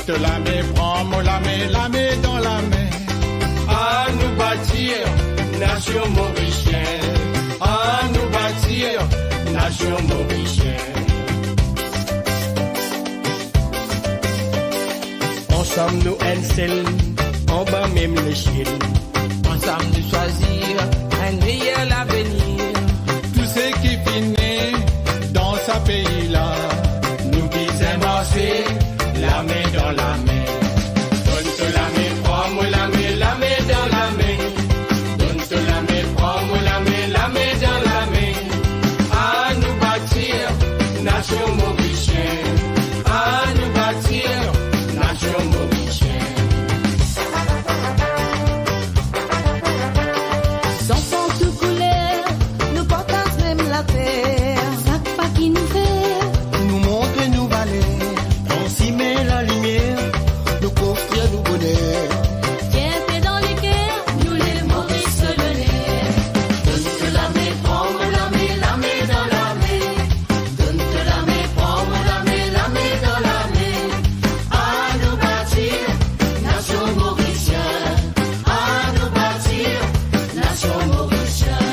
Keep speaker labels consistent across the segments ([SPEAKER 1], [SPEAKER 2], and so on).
[SPEAKER 1] te la mets, prends-moi la main dans la main. À nous bâtir, nation mauricienne. À nous bâtir, nation mauricienne.
[SPEAKER 2] Ensemble nous un seul, en bas même l'échelle. Ensemble nous choisir un meilleur avenir.
[SPEAKER 1] Tout ce qui finit dans ce pays-là, nous disons marcher, la main dans la main. Donne-te la main, prends-moi la main dans la main. Donne-te la main, prends-moi la main dans la main. À nous bâtir, nation mauricienne. À nous bâtir, nation mauricienne.
[SPEAKER 3] Sans fond de couleur, nous partons même la terre. Chaque pas qui nous fait,
[SPEAKER 4] nous montre nous valeurs. On s'y met la lumière, nous construire nous bonheur.
[SPEAKER 3] fierté dans les cœurs, nous les Maurice le nez. Donne-te la main, prends-moi la main dans la main. Donne-te la main, prends-moi la main dans la main. À nous bâtir, nation mauricienne. À nous bâtir, nation mauricienne.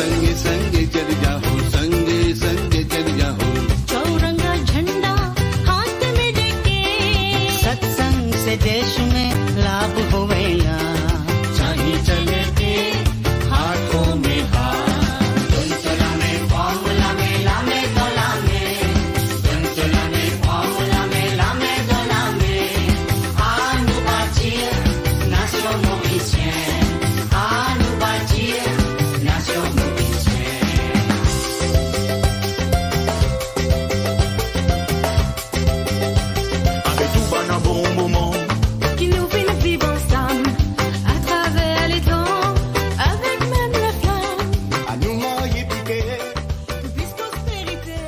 [SPEAKER 5] संगे संगे चल जाओ संगे संगे चल जाओ
[SPEAKER 3] चौरंगा झंडा हाथ में लेके
[SPEAKER 4] सत्संग से देश में लाभ होवेला।
[SPEAKER 1] चाही चले के हाथों में हाथ. Donne-te la main, prends-moi la main dans la main. Donne-te la main, prends-moi la main dans la main. À nous bâtir, nation mauricienne. À nous bâtir, nation mauricienne.
[SPEAKER 4] Avec tout bon un bon moment,
[SPEAKER 3] qui nous fait nous vivre ensemble à travers les temps, avec même la flamme,
[SPEAKER 4] à nous mailler piquer.
[SPEAKER 3] puisse prospérité,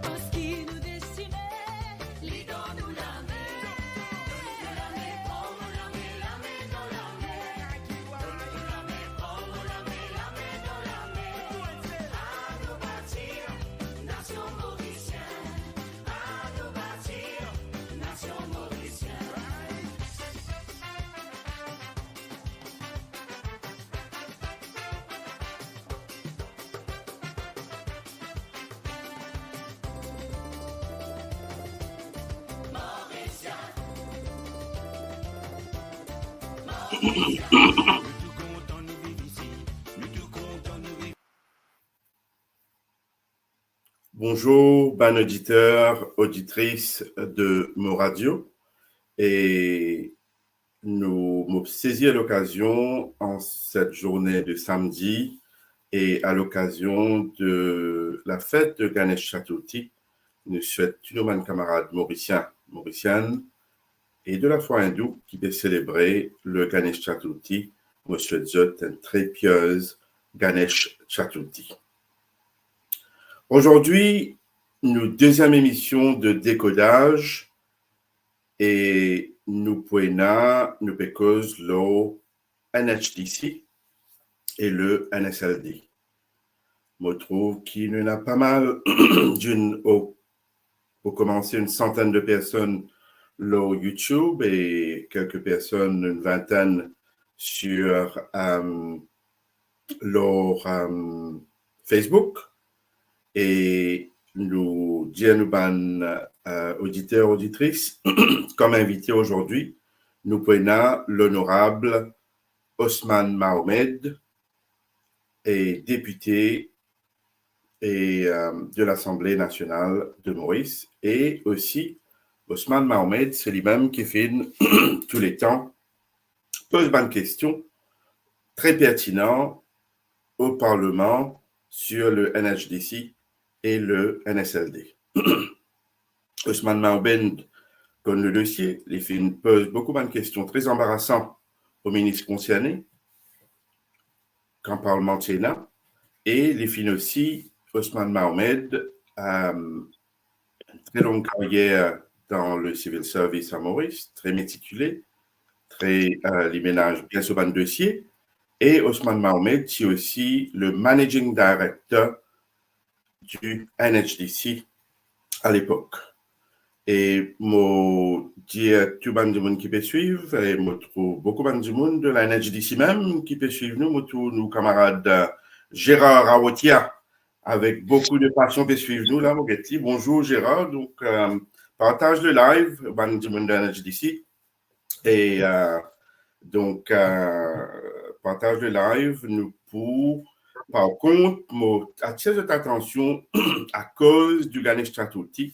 [SPEAKER 3] parce qu'il nous destinait, les dons nous la main. Donne-te la main, prends-moi la main dans la main. Donne-te la main, prends-moi la main dans la main. À nous bâtir, nation mauricienne. À nous bâtir, nation mauricienne.
[SPEAKER 6] Bonjour, bon auditeur, auditrice de Mo Radio. Et nous saisissons l'occasion en cette journée de samedi et à l'occasion de la fête de Ganesh Chaturthi. Nous souhaitons tous nos camarades mauriciens, mauriciennes et de la foi hindoue qui va célébrer le Ganesh Chaturthi. Nous souhaitons une très pieuse Ganesh Chaturthi. Aujourd'hui, nous deuxième émission de décodage et nous pouvons nous cause le NHDC et le NSLD. Je trouve qu'il y en a pas mal pour commencer une centaine de personnes sur YouTube et quelques personnes, une vingtaine sur leur Facebook. Et nous disons auditeurs, auditrices, comme invité aujourd'hui, nous prenons l'honorable Osman Mahomed, et député de l'Assemblée nationale de Maurice, et aussi Osman Mahomed, c'est lui-même qui fait tous les temps, pose bonne question, très pertinent au Parlement sur le NHDC et le NSLD. Osman Mahomed connaît le dossier, les films posent beaucoup de questions très embarrassantes au ministre concerné, qu'en Parlement Sénat, et les films aussi, Osman Mahomed a une très longue carrière dans le civil service à Maurice, très méticulé, très les ménages bien souvent de dossier, Et Ousmane Mohamed, qui est aussi le Managing Director du NHDC à l'époque. Et moi dis à tout le monde qui peut suivre, et moi trouve beaucoup de monde de la NHDC même qui peut suivre nous, moi tous nos camarades Gérard Awotia, avec beaucoup de passion peut suivre nous là, Mogeti. Bonjour Gérard, donc partage le live, du monde de la NHDC. Et donc, partage le live, nous pour, par contre, attirer votre attention à cause du Ganesh Chaturthi,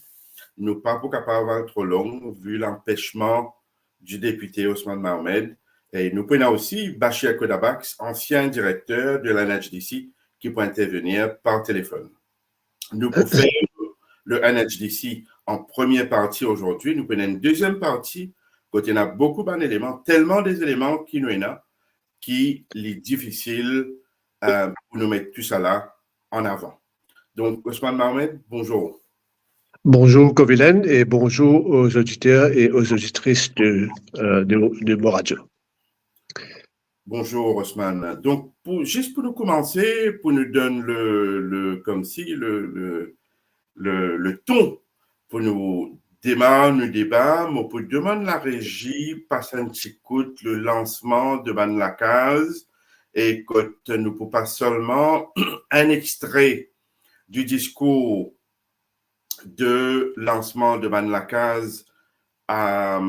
[SPEAKER 6] nous pas capable d'avoir trop long vu l'empêchement du député Ousmane Mohamed. Et nous prenons aussi Bachir Kodabax, ancien directeur de la NHDC, qui peut intervenir par téléphone. Nous pouvons faire le NHDC en première partie aujourd'hui. Nous prenons une deuxième partie quand il y a beaucoup d'éléments, tellement des éléments qui nous sont qui est difficile pour nous mettre tout ça là en avant. Donc, Ousmane Mohamed, bonjour.
[SPEAKER 7] Bonjour Kovilen et bonjour aux auditeurs et aux auditrices de Moradio.
[SPEAKER 6] Bonjour Ousmane. Donc, juste pour nous commencer, pour nous donner le ton pour nous démarrer nos débats, mais pour demander la régie, passer un petit coup le lancement de Ban la case et que nous ne pouvons pas seulement un extrait du discours de lancement de Ban la case à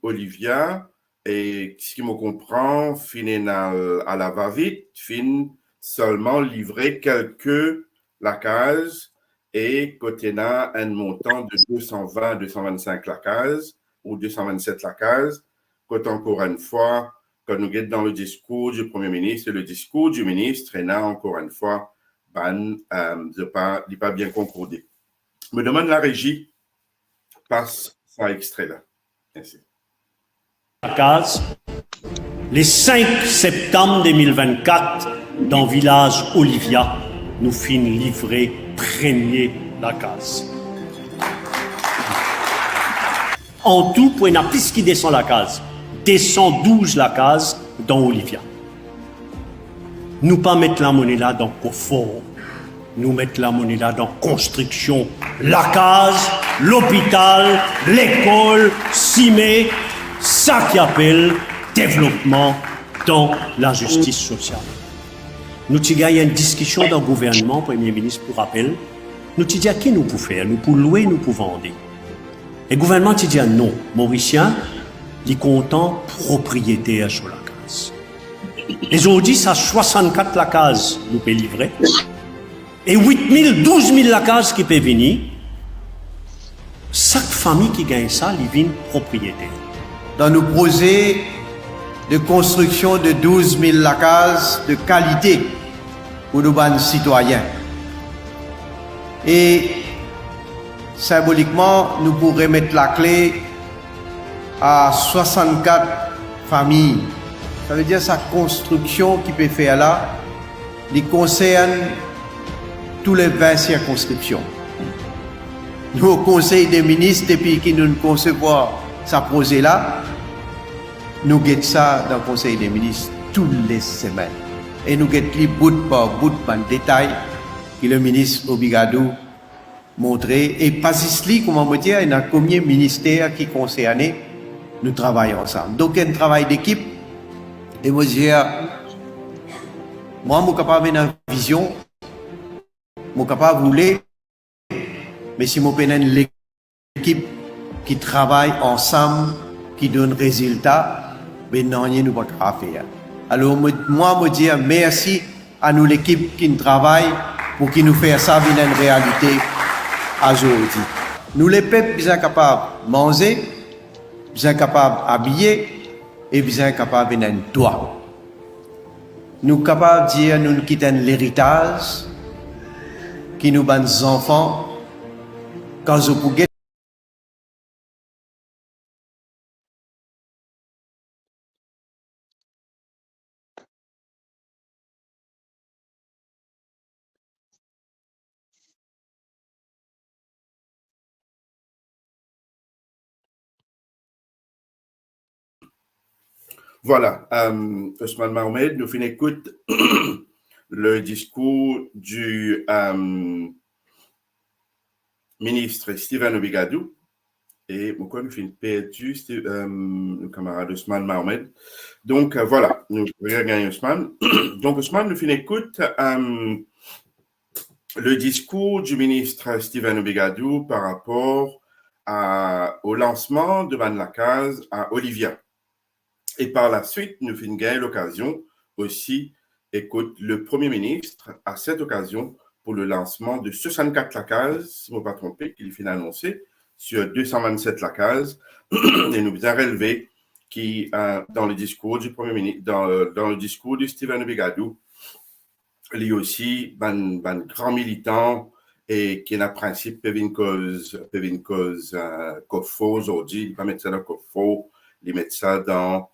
[SPEAKER 6] Olivia et ce qui me comprend, fin à la va-vite, fin seulement livrer quelques la case et côté là un montant de 220, 225 la case ou 227 la case. Côté encore une fois, quand nous sommes dans le discours du Premier ministre et le discours du ministre, et là encore une fois, n'est pas bien concordé. Me demande la régie, passe ça extrait là. Merci.
[SPEAKER 8] La case, le 5 septembre 2024, dans le village Olivia, nous finissons livrer premier la case. En tout, pour une plus qui descend la case, descend 12 la case dans Olivia. Nous pas mettre la monnaie là dans confort, nous mettre la monnaie là dans construction, la case, l'hôpital, l'école, CIME, ça qui appelle développement dans la justice sociale. Nous avons gagné une discussion dans le gouvernement, Premier ministre, pour rappel. Nous avons dit à qui nous pouvons faire, nous pouvons louer, nous pouvons vendre. Et le gouvernement a dit non, Mauricien, il est content propriétaire sur la case. Ils ont dit ça 64 la case, nous pouvons livrer. Et 8 000, 12 000 la case qui peut venir. Chaque famille qui gagne ça, il devient propriétaire.
[SPEAKER 9] Dans nos projets de construction de 12 000 la case de qualité pour nos citoyens. Et symboliquement, nous pourrions mettre la clé à 64 familles. Ça veut dire sa construction qui peut faire là, il concerne tous les 20 circonscriptions. Nous, au Conseil des ministres, depuis que nous concevons ce projet-là, nous guettons ça dans le Conseil des ministres toutes les semaines. Et nous guettons bout par bout par détail que le ministre Obigadou montré. Et pas ici, comment me dire, il y a combien de ministères qui concernent, nous travaillons ensemble. Donc, il y a un travail d'équipe. Et moi, je dis, moi, je suis capable d'avoir une vision, je suis capable de vouloir, mais si je suis l'équipe qui travaille ensemble, qui donne résultat, ben non, nous ne pouvons pas faire. Alors, moi, je dis merci à nous, l'équipe qui travaille, pour qui nous fait ça une réalité aujourd'hui. Nous, les peuples, sommes capables de manger, sommes capables d'habiller, et sommes capables de droit. Nous sommes capables de dire nous quittons l'héritage qui nous donne nos enfants quand je pouvais.
[SPEAKER 6] Voilà, Ousmane Mahomed, nous finissons écoute le discours du ministre Steven Obigadou et pourquoi nous finissons perdu le camarade Ousmane Mahomed. Donc voilà, nous regardons Ousmane. Donc Ousmane, nous finissons écoute le discours du ministre Steven Obigadou par rapport au lancement de Van Lacaz à Olivia. Et par la suite, nous finissons gagner l'occasion aussi, écoute, le Premier ministre, à cette occasion, pour le lancement de 64 Lacaz, si je ne me pas trompé, qu'il finit annoncé, sur 227 Lacaz, et nous avons relevé qui, dans le discours du Premier ministre, dans le discours de Steven Obigadou, lui aussi, un grand militant, et qui a principe, peut une cause, aujourd'hui, il va mettre ça dans Kofo, il met ça dans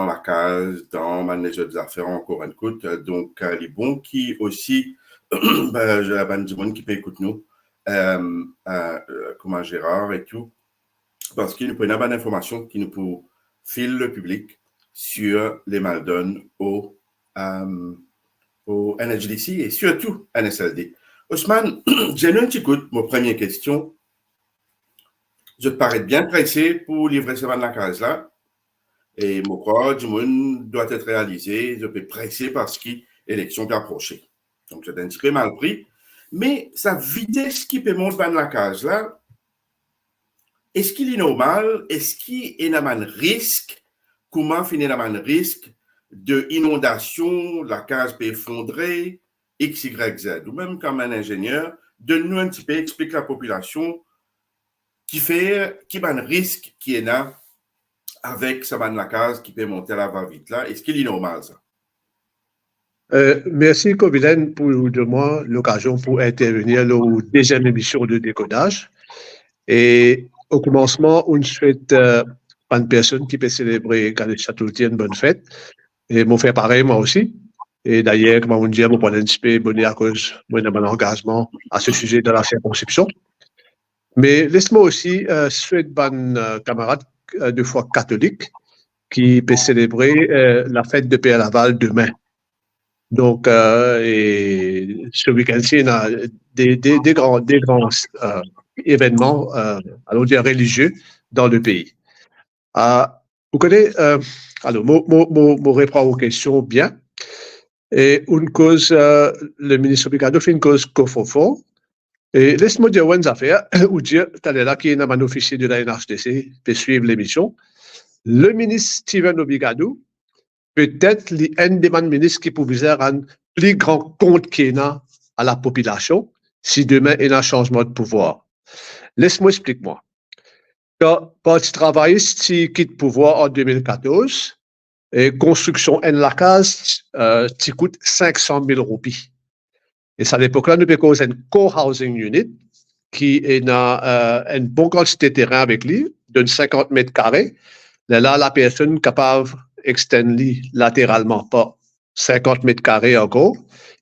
[SPEAKER 6] la case, dans les autres affaires encore une coûte. Donc, les bons qui aussi, du monde qui peut écouter nous, comment Gérard et tout, parce qu'il nous prend une bonne information qui nous peut filer le public sur les Maldon au NHDC et surtout NSLD. Ousmane, j'ai un petit coup, ma première question. Je te parais bien pressé pour livrer ce Van Lacaz là. Et mon croix du monde doit être réalisé. Je peux presser parce que l'élection est approchée. Donc, j'ai un petit peu mal pris. Mais sa vitesse qui peut monter Van Lacaz là, est-ce qu'il est normal? Est-ce qu'il y a un risque? Comment finir un risque de inondation? La case peut effondrer, X, Y, Z. Ou même comme un ingénieur, donne-nous un petit peu, explique la population qui a un risque qui est là avec ce Van Lacaz qui peut monter la va-vite là. Est-ce qu'il est normal ça?
[SPEAKER 7] Merci Kovilen pour moi l'occasion pour intervenir dans la deuxième émission de décodage. Et au commencement, on souhaite une personne qui peut célébrer Ganesh Chaturthi une bonne fête. Et moi faire pareil moi aussi. Et d'ailleurs, comme on dit, je prends un petit peu bonnet à cause de mon engagement à ce sujet de la circonscription. Mais laisse-moi aussi souhaiter un camarade de foi catholique qui peut célébrer la fête de Père Laval demain. Donc, et ce week-end-ci, il y a des grands événements, allons dire religieux, dans le pays. Vous connaissez, alors, je réponds aux questions bien. Et une cause, le ministre Obigadou fait une cause COFOFO. Et laisse-moi dire une affaire, ou dire, t'as là qui est un officier de la NHDC, peut suivre l'émission. Le ministre Steven Obigadou, peut-être un des ministres qui pouvait avoir un plus grand compte qu'il a à la population si demain il y a un changement de pouvoir. Laisse-moi expliquer. Quand tu travailles, tu quittes le pouvoir en 2014, et construction en la case, tu coûte 500 000 roupies. Et à l'époque-là, nous avons une co-housing unit qui a une bonne quantité de terrain avec lui, de 50 mètres carrés. Là, la personne est capable d'extendre latéralement, pas 50 mètres carrés encore.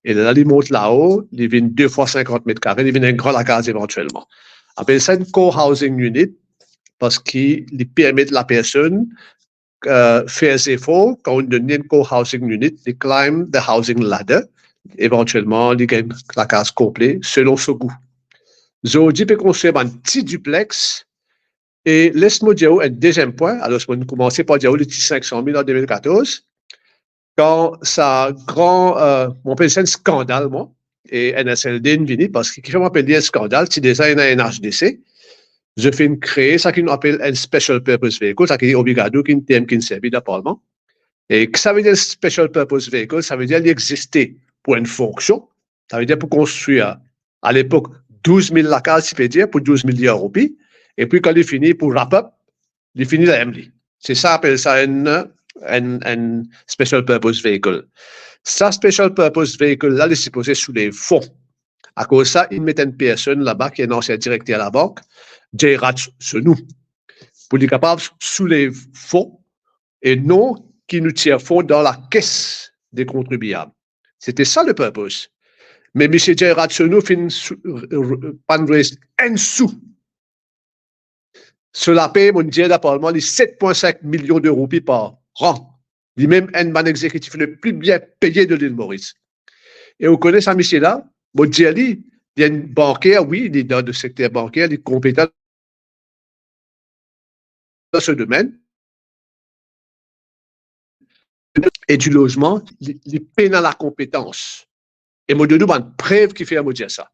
[SPEAKER 7] Et là, il monte là-haut, il vient 2 fois 50 mètres carrés, il vient un grand la case éventuellement. Appelle ça une co-housing unit parce qu'il permet à la personne faire des efforts quand on donne une co-housing unit, de climb the housing ladder. Éventuellement, il gagne la case complète selon son goût. Aujourd'hui, peut construire un petit duplex. Et laisse-moi dire un deuxième point. Alors, on a commencé par dire le petit 500 000 en 2014. Quand ça on peut dire un scandale, moi, et NSLD est venu parce qu'il fait m'appeler un scandale, c'est déjà un NHDC. Je fais créer ça qu'on appelle un special purpose vehicle, ça qui est Obigadou, qui est un terme qui servi dans le Parlement. Et ça veut dire special purpose vehicle, ça veut dire qu'il existait pour une fonction, ça veut dire pour construire à l'époque 12 000 lacas, si peut dire, pour 12 milliards de roupies, et puis quand il finit pour wrap-up, il finit la MD. C'est ça, appelle ça un special purpose vehicle. Ça, special purpose vehicle, là, il est supposé sous les fonds. À cause de ça, il met une personne là-bas qui est un ancien directeur à la banque, J. Senou, pour être capable sous les fonds et non qui nous tire fonds dans la caisse des contribuables. C'était ça le purpose. Mais M. J. Senou fin pas un sou. Cela paye, mon Dieu, d'apparemment, les 7,5 millions de roupies par an. lui-même un exécutif le plus bien payé de l'île Maurice. Et vous connaissez ça, monsieur-là, bon, il y a une bancaire, oui, il est dans le secteur bancaire, il est compétent dans ce domaine. Et du logement, il peine à la compétence. Et moi, de nous, une preuve qui fait à me dire ça.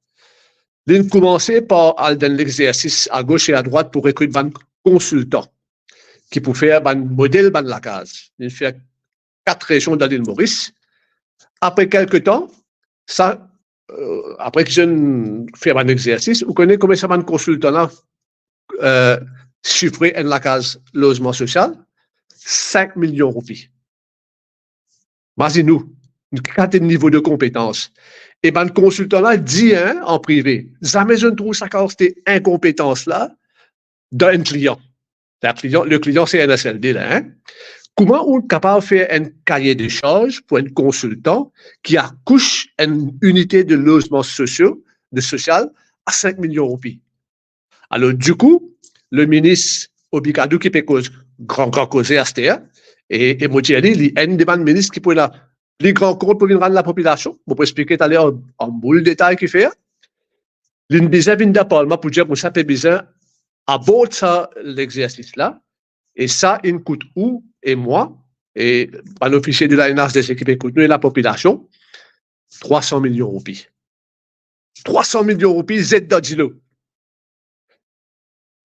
[SPEAKER 7] Il a commencé par aller dans l'exercice à gauche et à droite pour recruter un consultant qui pour faire un modèle de la case. Il fait 4 régions dans l'île Maurice. Après quelques temps, ça, après que je fais un exercice, vous connaissez comment ça va un consultant là chiffré en la case logement social? 5 millions de roupies. Imaginez-nous, quel niveau de compétence. Et ben, le consultant là dit en privé, jamais je ne trouve ça quand c'était incompétence là d'un client. Le client, c'est un SLD là. Comment on est capable de faire un cahier de charges pour un consultant qui accouche une unité de logement social à 5 millions de roupies? Alors, du coup, le ministre Obikadou qui peut grand causer à ce et moi, il y a une demande ministre qui peut là, les grands comptes pour rendre la population. Je peux expliquer tout à l'heure en boule de détail qui fait. L'une besoin d'un parlement pour dire que ça peut besoin à bord de l'exercice là. Et ça, il coûte où et moi, et par l'officier de l'ANH des équipes écoute nous et la population, 300 millions de roupies. 300 millions de roupies, Z d'Adjilo.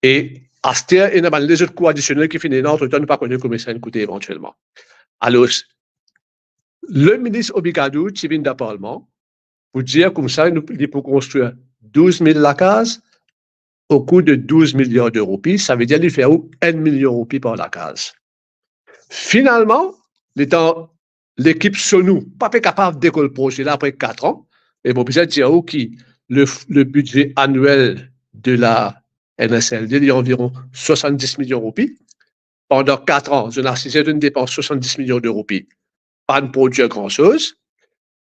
[SPEAKER 7] Et à ce terme, il y a les autres coûts additionnels qui finissent dans notre temps, nous pas connaître combien ça coûte éventuellement. Alors, le ministre Obikadou, qui vient du Parlement, pour dire comme ça, il peut construire 12 000 la case au coût de 12 milliards de roupies. Ça veut dire qu'il fait 1 million de roupies par la case. Finalement, l'équipe Sonou, pas capable d'écoller le projet là après 4 ans, et bon, peut-être dire que le budget annuel de la NSLD il y a environ 70 millions de roupies. Pendant 4 ans, je n'ai dépense 70 millions de roupies. Pas de produire grand-chose.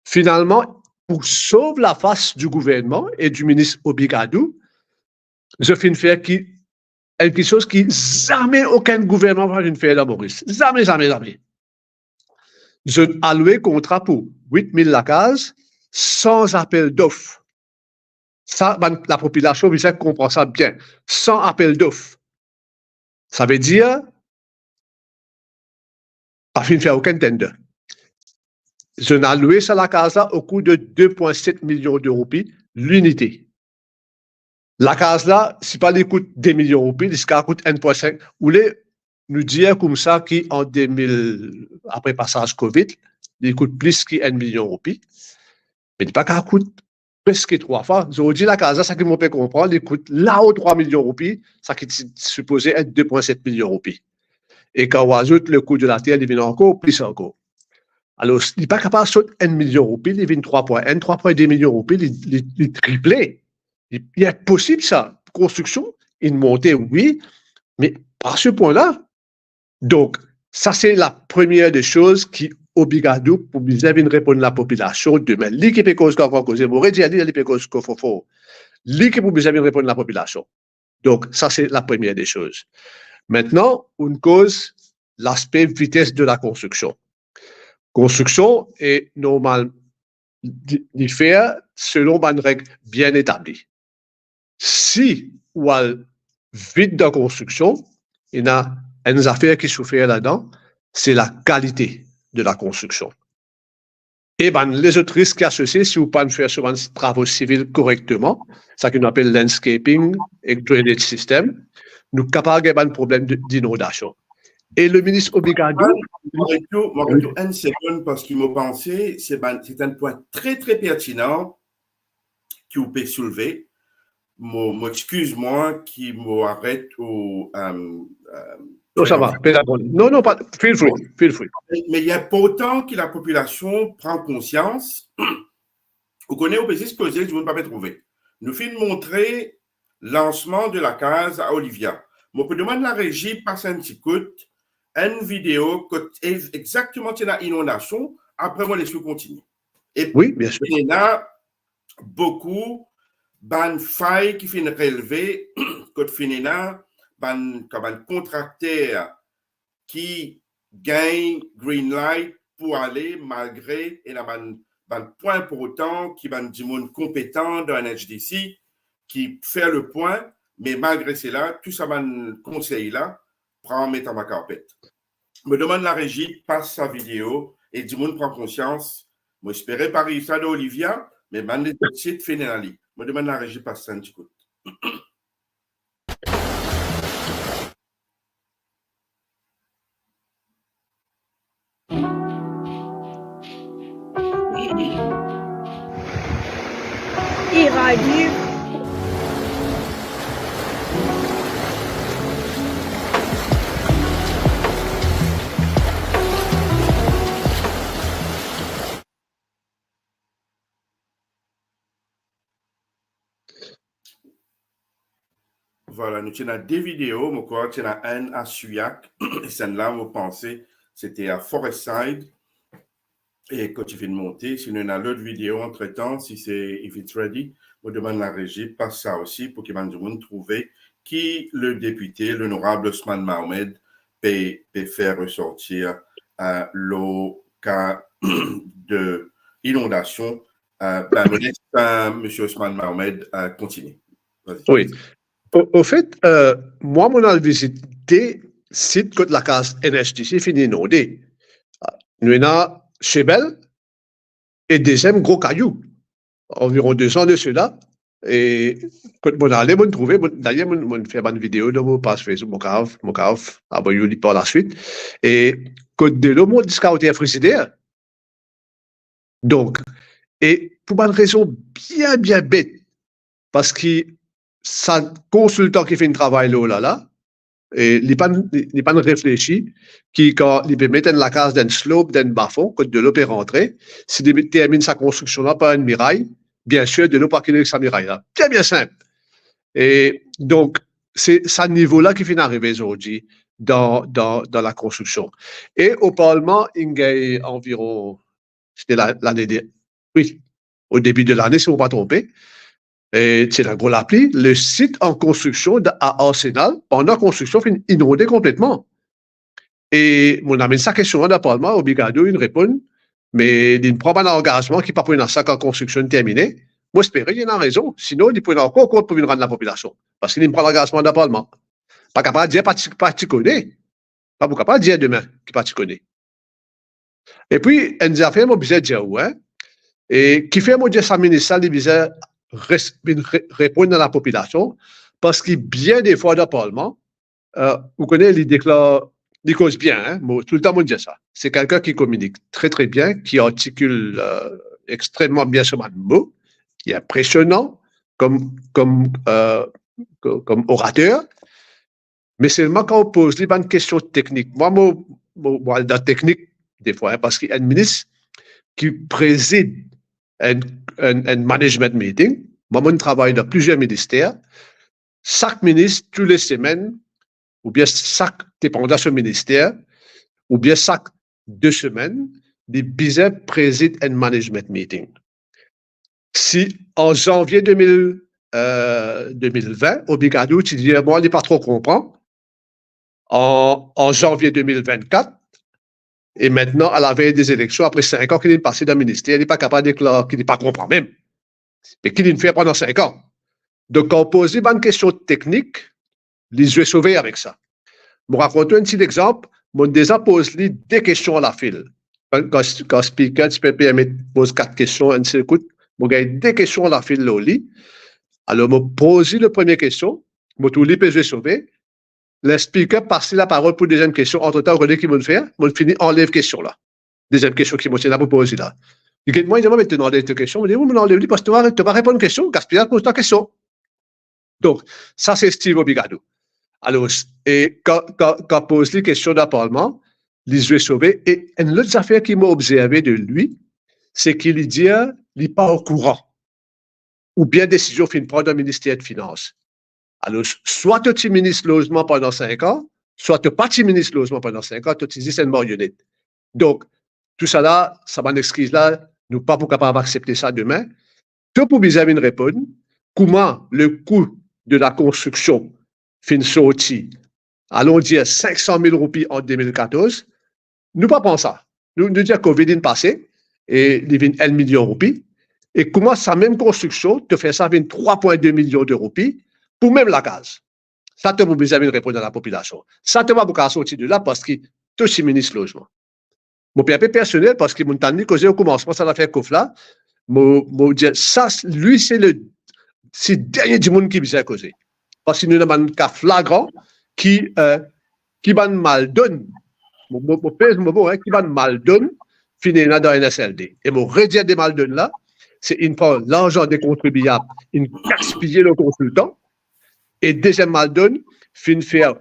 [SPEAKER 7] Finalement, pour sauver la face du gouvernement et du ministre Obikadou, je finis faire quelque chose qui jamais aucun gouvernement va faire dans Maurice. Jamais, jamais, jamais. Je alloué contrat pour 8 000 la case sans appel d'offres. Ça, la population comprend ça bien. Sans appel d'offres. Ça veut dire, pas fin de faire aucun tender. Je n'ai alloué ça la case là au coût de 2,7 millions de roupies l'unité. La case là, si pas les coûte 2 millions de roupies, ça coûte 1,5. Vous voulez nous dire comme ça qu'en 2000, après passage Covid, il coûte plus qu'1 million de roupies. Mais il pas qu'à coûte presque 3 fois. Je vous dis la case là, ça qui m'ont fait comprendre, il coûte là-haut 3 millions de roupies, ça qui est supposé être 2,7 millions de roupies. Et quand on ajoute le coût de la terre, il vient encore plus encore. Alors, il n'est pas capable de sauter 1 million de roupies, il vient 3,1, 3,2 millions de roupies, il triplé. Il est possible ça. Construction, une montée, oui, mais par ce point-là. Donc, ça, c'est la première des choses qui Obikadou pour bien répondre à la population demain. L'équipe est cause qu'on cause, vous dit l'équipe est cause qu'on faut. L'équipe pour bien répondre à la population. Donc, ça, c'est la première des choses. Maintenant, on cause l'aspect vitesse de la construction. Construction est normal d'y faire selon une règle bien établie. Si ou a vite de construction, il y a une affaire qui souffre là-dedans, c'est la qualité de la construction. Et ben, les autres risques associés, si vous ne pouvez pas faire souvent des travaux civils correctement, ça qu'on appelle landscaping et drainage system, nous sommes capables d'avoir un problème d'inondation. Et le ministre Obikadou.
[SPEAKER 6] Mauricio, une seconde, parce qu'il m'a pensé, c'est un point très, très pertinent que vous pouvez soulever. Excuse-moi qui m'arrête au.
[SPEAKER 7] Non, ça va. Non, pas. Feel free.
[SPEAKER 6] Mais il y a pourtant que la population prend conscience. Vous connaissez au PC ce que je ne veux pas me trouver. Nous finissons de montrer le lancement de la case à Olivia. Je peux demander la régie passe un petit coup, une vidéo exactement sur la inondation. Après, moi, les sous continuent. Et
[SPEAKER 7] oui, bien sûr.
[SPEAKER 6] Il y a beaucoup de failles qui finissent relever, quand finissent comme un contracteur qui gain green light pour aller malgré et la point pour autant qui va du monde compétent dans un HDC qui fait le point, mais malgré cela, tout ça man conseil là, prend mettre en ma carpette. Me demande la régie, passe sa vidéo et du monde prend conscience. Moi, j'espérais parier ça d'Olivia, mais man les dossiers de Fénali. Me demande la régie, passe ça un petit coup.
[SPEAKER 10] E-radio.
[SPEAKER 6] Voilà, nous tenons deux vidéos, moi quoi, nous tenons une à Suyac, et celle-là, vous pensez, c'était à Forestside, et quand tu viens de monter, si nous avons l'autre vidéo entre-temps, si c'est if it's ready, on demande la régie, passe ça aussi pour qu'il y ait du monde trouver qui le député, l'honorable Osman Mahomed, peut faire ressortir l'eau cas de inondation. Monsieur Osman Mahomed, continue.
[SPEAKER 7] Oui. Au fait, moi, mon a visité site que la case NHDC fini inondé. Nous avons Chebel et deuxième gros caillou, environ 2 ans de cela. Et quand on allait, on trouvait, d'ailleurs, on fait une vidéo de mon page Facebook, mon cave, après par la suite. Et quand de l'eau, on discoutait un frigidaire. Donc, et pour une raison bien bête, parce que ça consultant qui fait un travail là, et il n'est pas réfléchi, qui quand il peut mettre la case d'un slope, d'un bas-fond, quand de l'eau peut rentrer, s'il termine sa construction là par une muraille, bien sûr, de l'eau pas qu'il sa muraille là. Bien simple. Et donc, c'est ce niveau-là qui finit d'arriver aujourd'hui dans la construction. Et au Parlement, il y a environ, c'était l'année, oui, au début de l'année, si on ne pas trompé, et c'est un gros l'appli, le site en construction à Arsenal, pendant la construction, finit inondé complètement. Et mon amène sa question dans le Parlement, obligado, il répond, mais il ne prend pas d'engagement qui pas pour une sac en construction terminée. Moi, j'espère qu'il y a raison. Sinon, il peut encore compte pour venir rendre la population. Parce qu'il ne prend l'engagement dans le Parlement. Pas capable de dire, pas tu connais. Pas capable de dire demain, qui pas tu connais. Et puis, un des affaires, moi, je dire, ouais. Et qui fait, moi, dire ça, ministre, il disait, répondre à la population. Parce que bien des fois dans le Parlement, vous connaissez, il déclare, il cause bien, hein, tout le temps, on dit ça. C'est quelqu'un qui communique très bien, qui articule extrêmement bien ce mot, qui est impressionnant comme orateur, mais seulement quand on pose les bonnes questions techniques. Moi, dans la technique, des fois, hein, parce qu'il y a un ministre qui préside un management meeting. Moi, je travaille dans plusieurs ministères. Chaque ministre, toutes les semaines, ou bien chaque dépendant de ce ministère, ou bien chaque 2 semaines, les bizarres président un management meeting. Si en janvier 2020, obligado, tu dis, moi, il n'est pas trop comprend. En janvier 2024, et maintenant, à la veille des élections, après 5 ans qu'il est passé dans le ministère, il n'est pas capable de déclarer qu'il n'est pas comprend même. Et qu'il le fait pendant 5 ans. Donc, quand on pose une question technique, les yeux sauvés avec ça. Je raconte un petit exemple. Mon déjà pose des questions à la file. Quand speaker, tu peux pose 4 questions, un seul écoute. Je gagne 2 questions à la file là. Alors, je pose la première question. Je tout les yeux sauvés. Le speaker passe la parole pour deuxième question. Entre-temps, regardez qui vont faire. Je finis enlève question là. Deuxième question qui m'a pour poser là. Il dit, moi, il m'a dit, non, des questions. Je dis, oui, mais enlève parce que tu vas répondre à une question. Gaspillage, pose ta question. Donc, ça, c'est Steve Obligado. Alors, et quand pose les questions dans le Parlement, les yeux sauvés. Et une autre affaire qui m'a observé de lui, c'est qu'il dit, il n'est pas au courant. Ou bien décision fin prendre dans le ministère de Finances. Alors, soit tu es ministre logement pendant 5 ans, soit tu n'es pas ministre logement pendant 5 ans, tu dis c'est une marionnette. Donc, tout ça là, ça m'en excuse là, nous ne sommes pas capables d'accepter ça demain. Tout pour bien répondre, comment le coût de la construction fin sorti, allons dire 500 000 roupies en 2014, nous pas prendre ça. Nous disons que COVID est passé, et il vient 1 million de roupies, et comment sa même construction te fait ça avec 3,2 millions de roupies pour même la case. Ça te vous besoin de répondre à la population. Ça te va beaucoup sortir de là parce que tout est ministre logement. Mon PAP personnel, parce que mon temps causé au commencement, ça l'a fait coffre là, ça, lui, c'est le dernier du monde qui vient causer. Parce que nous avons un cas flagrant qui va mal donne. Qui va mal donne, finit là dans NSLD. Et mon redire des mal donne là, c'est une fois l'argent des contribuables, une gaspiller le consultant. Et deuxième mal donne, fin faire,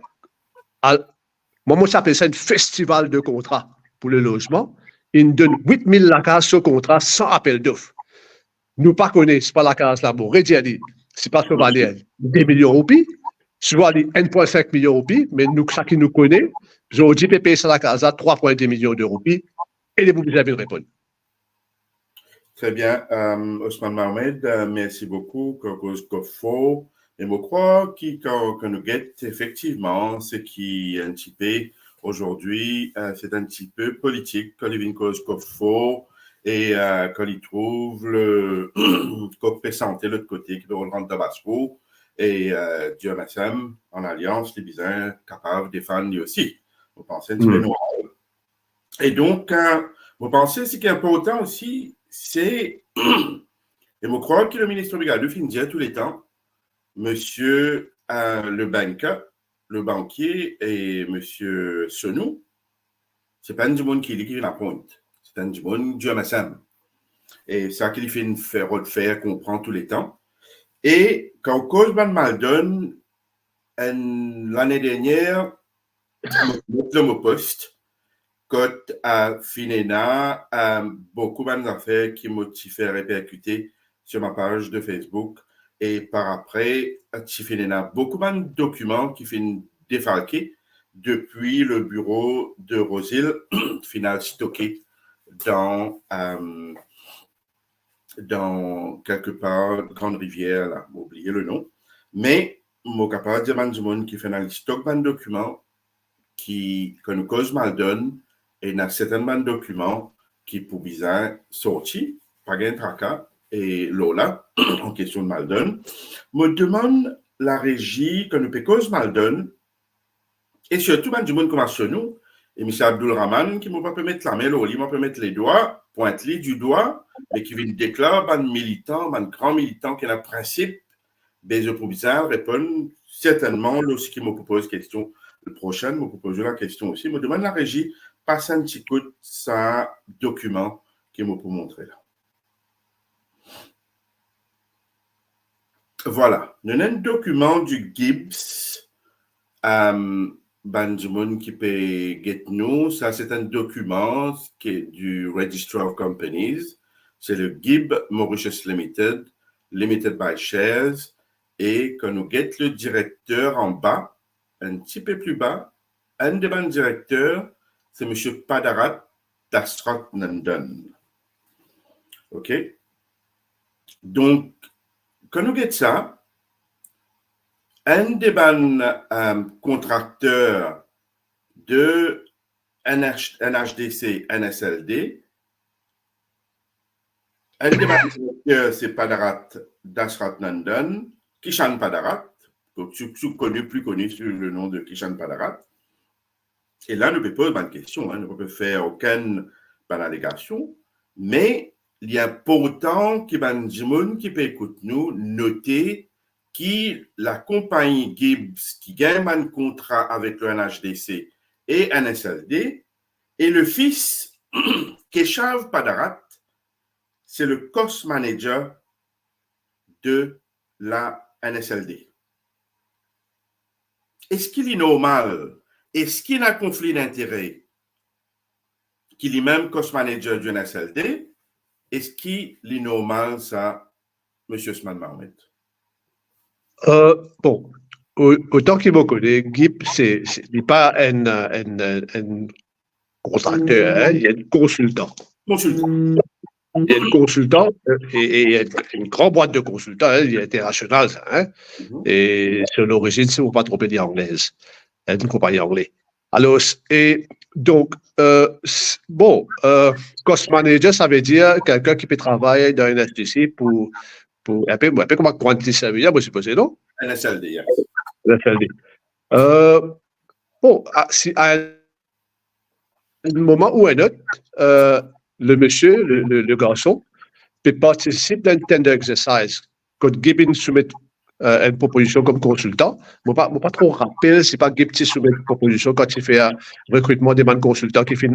[SPEAKER 7] moi, j'appelle ça un festival de contrats pour le logement. Il donne 8 000 la case sur contrat sans appel d'offres. Nous pas connaissons pas la case là, bon, redire, c'est parce qu'on va aller 2 millions de roupies, soit aller 1,5 million de roupies, mais nous, ça qui nous connaît, j'ai dit payer sur la case à 3,2 millions de roupies, et les vous avez répondu.
[SPEAKER 6] Très bien, Ousmane Mohamed, merci beaucoup. Faux. Et je crois que nous guette effectivement ce qui est un petit peu aujourd'hui, c'est un petit peu politique, quand il vient cause faux et quand il trouve le copé santé de l'autre côté qui veut rentrer dans Basco et Dieu Massam en alliance, les bisins capables de défendre lui aussi. Vous pensez un petit peu noir. Et donc, vous pensez ce qui est important aussi, c'est, et je crois que le ministre Bigadou finit dire tous les temps, monsieur le banquier et monsieur Sonou, c'est pas un du monde qui dit qu'il a pointe, c'est un du monde Dieu Massam. Et ça qu'il fait une faire comprend tous les temps. Et quand cause mal donne, l'année dernière, le mot poste, quand à Finena, beaucoup d'affaires qui m'ont fait répercuter sur ma page de Facebook. Et par après, Finena, beaucoup de documents qui finissent défalquer depuis le bureau de Rosil, final stocké dans quelque part, Grande Rivière, là, j'ai oublié le nom. Mais, mon capable de dire du monde qui fait un stock de documents que nous cause mal donne, et il y a certainement de documents qui pour bizarre sortis, pas gain tracas, et Lola, en question de mal donne, me demande la régie que nous peut cause mal donne, et surtout, du monde comme sur nous, et M. Abdul Rahman, qui m'a pas mettre la main, il m'a pas mettre les doigts, pointe-les du doigt, mais qui vient déclarer, un militant, un grand militant qui a le principe, des proviseurs répondent certainement, lorsqu'il me propose question, le prochain me propose la question aussi, me demande la régie, passe un petit coup de ça document qu'il m'a pour montrer là. Voilà, nous avons un document du Gibbs, du monde qui peut get nous, ça c'est un document qui est du Registrar of Companies, c'est le Gibb Mauritius Limited, Limited by Shares, et quand nous get le directeur en bas, un petit peu plus bas, un des bons directeurs, c'est M. Padarat Dasrat Nandan. OK? Donc, quand nous get ça, un des bons contracteurs de NHDC, NSLD, un des bons directeurs, c'est Padarat Dasrat Nandan, Kishan Padarat, plus connu sous le nom de Kishan Padarat. Et là, nous ne pouvons pas poser une question, nous ne pouvons faire aucune allégation, mais il y a pourtant qui peut écouter nous, noter que la compagnie Gibbs qui gagne un contrat avec le NHDC et NSLD, et le fils, Keshav Padarat, c'est le cost manager de la NSLD. Est-ce qu'il est normal? Est-ce qu'il y a un conflit d'intérêt qu'il est même cost manager du NSLD? Est-ce qu'il est normal, ça, M. Ousmane Mohamed?
[SPEAKER 7] Bon, autant qu'il me connaît, Gibb, ce n'est pas un contracteur, hein, il y a un consultant. Il y a un consultant et il y a une grande boîte de consultants, hein, il est international, ça, hein, et son origine, si vous ne vous pas tromper, d'anglaise, une compagnie anglaise. Alors, et Donc, cost manager, ça veut dire quelqu'un qui peut travailler dans une SDC pour un peu comment quantifier ça veut dire, je suppose, non?
[SPEAKER 6] NSLD, yes.
[SPEAKER 7] NSLD. Si à un moment ou un autre, le monsieur, le garçon, peut participer dans un tender exercise. Quand Gibbon soumet une proposition comme consultant, je ne pas trop rappeler, c'est pas Gibbon qui soumet une proposition quand il fait un recrutement des consultants qui fait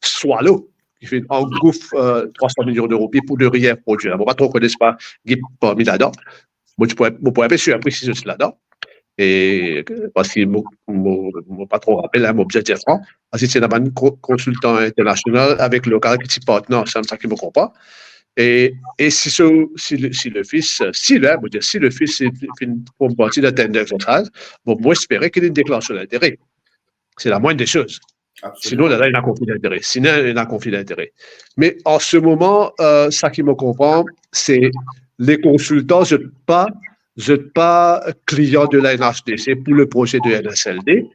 [SPEAKER 7] swallow, qui fait engouffre 300 millions d'euros pour de rien produire. Je ne pas trop connaître pas Gibbon parmi là-dedans. Moi, je pourrais pas sûr préciser là-dedans. Et parce que je pas trop rappelé, mon objectif, parce que c'est un consultant international avec le local qui est partenaire, c'est ça qui me comprend. Et si le fils, si le fils fait une partie de tender exercise, moi, j'espérais qu'il ait une déclaration d'intérêt. C'est la moindre des choses. Absolument. Sinon, là, il y a un conflit d'intérêt. Sinon, il y a un conflit d'intérêt. Mais en ce moment, ça qui me comprend, c'est les consultants, je ne pas client de la NHDC pour le projet de NSLD.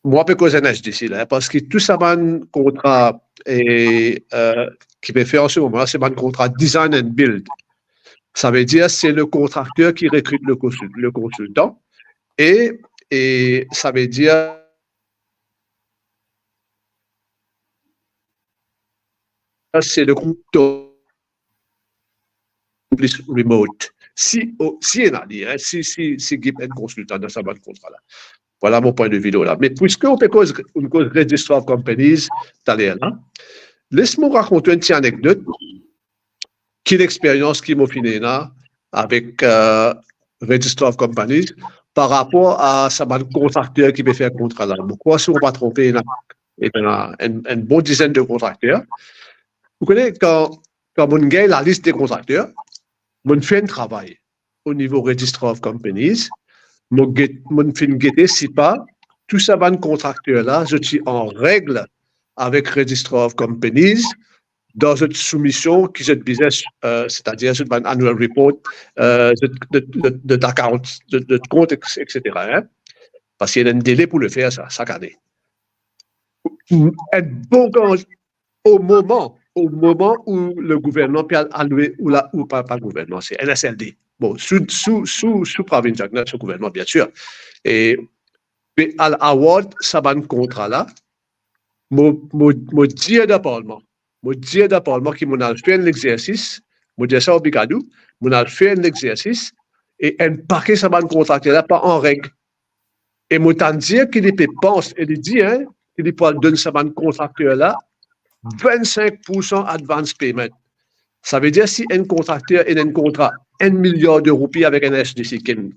[SPEAKER 7] Moi, pas cause NHDC, là, parce que tout ça, un contrat qui peut faire en ce moment, c'est un contrat design and build. Ça veut dire c'est le contracteur qui recrute le consultant et ça veut dire c'est le groupe remote. Si il a dit, si Gip est consultant dans ce contrat-là. Voilà mon point de vue là. Mais puisque on peut cause Register of Companies, laisse-moi raconter une petite anecdote qui est l'expérience qui m'a fini là avec Register of Companies par rapport à ce contracteur qui peut faire un contrat là. Pourquoi si on ne va pas tromper, il y a une bonne dizaine de contracteurs. Vous connaissez quand on gagne la liste des contracteurs, on fait un travail au niveau Register of Companies. On fait guetter si pas tout ça van contracteur là, je suis en règle avec Register of Companies dans une soumission qui est business, c'est-à-dire sur un annual report de ta compte, etc. Hein? Parce qu'il y a un délai pour le faire ça chaque année. Au moment où le gouvernement peut allouer ou pas le gouvernement, c'est NSLD. Bon, sous province ce gouvernement, bien sûr. Et à l'award, ça va un contrat là. Mon dire de Parlement qui m'a fait un exercice, mon dire ça au Bicadou, m'a fait un exercice et un paquet ça va un contrat là, pas en règle. Et m'a dire qu'il pense, et il dit, hein, qu'il peut donner ça va un contracteur là, 25% advance payment. Ça veut dire si un contracteur a un contrat 1 milliard de roupies avec un SDC, comment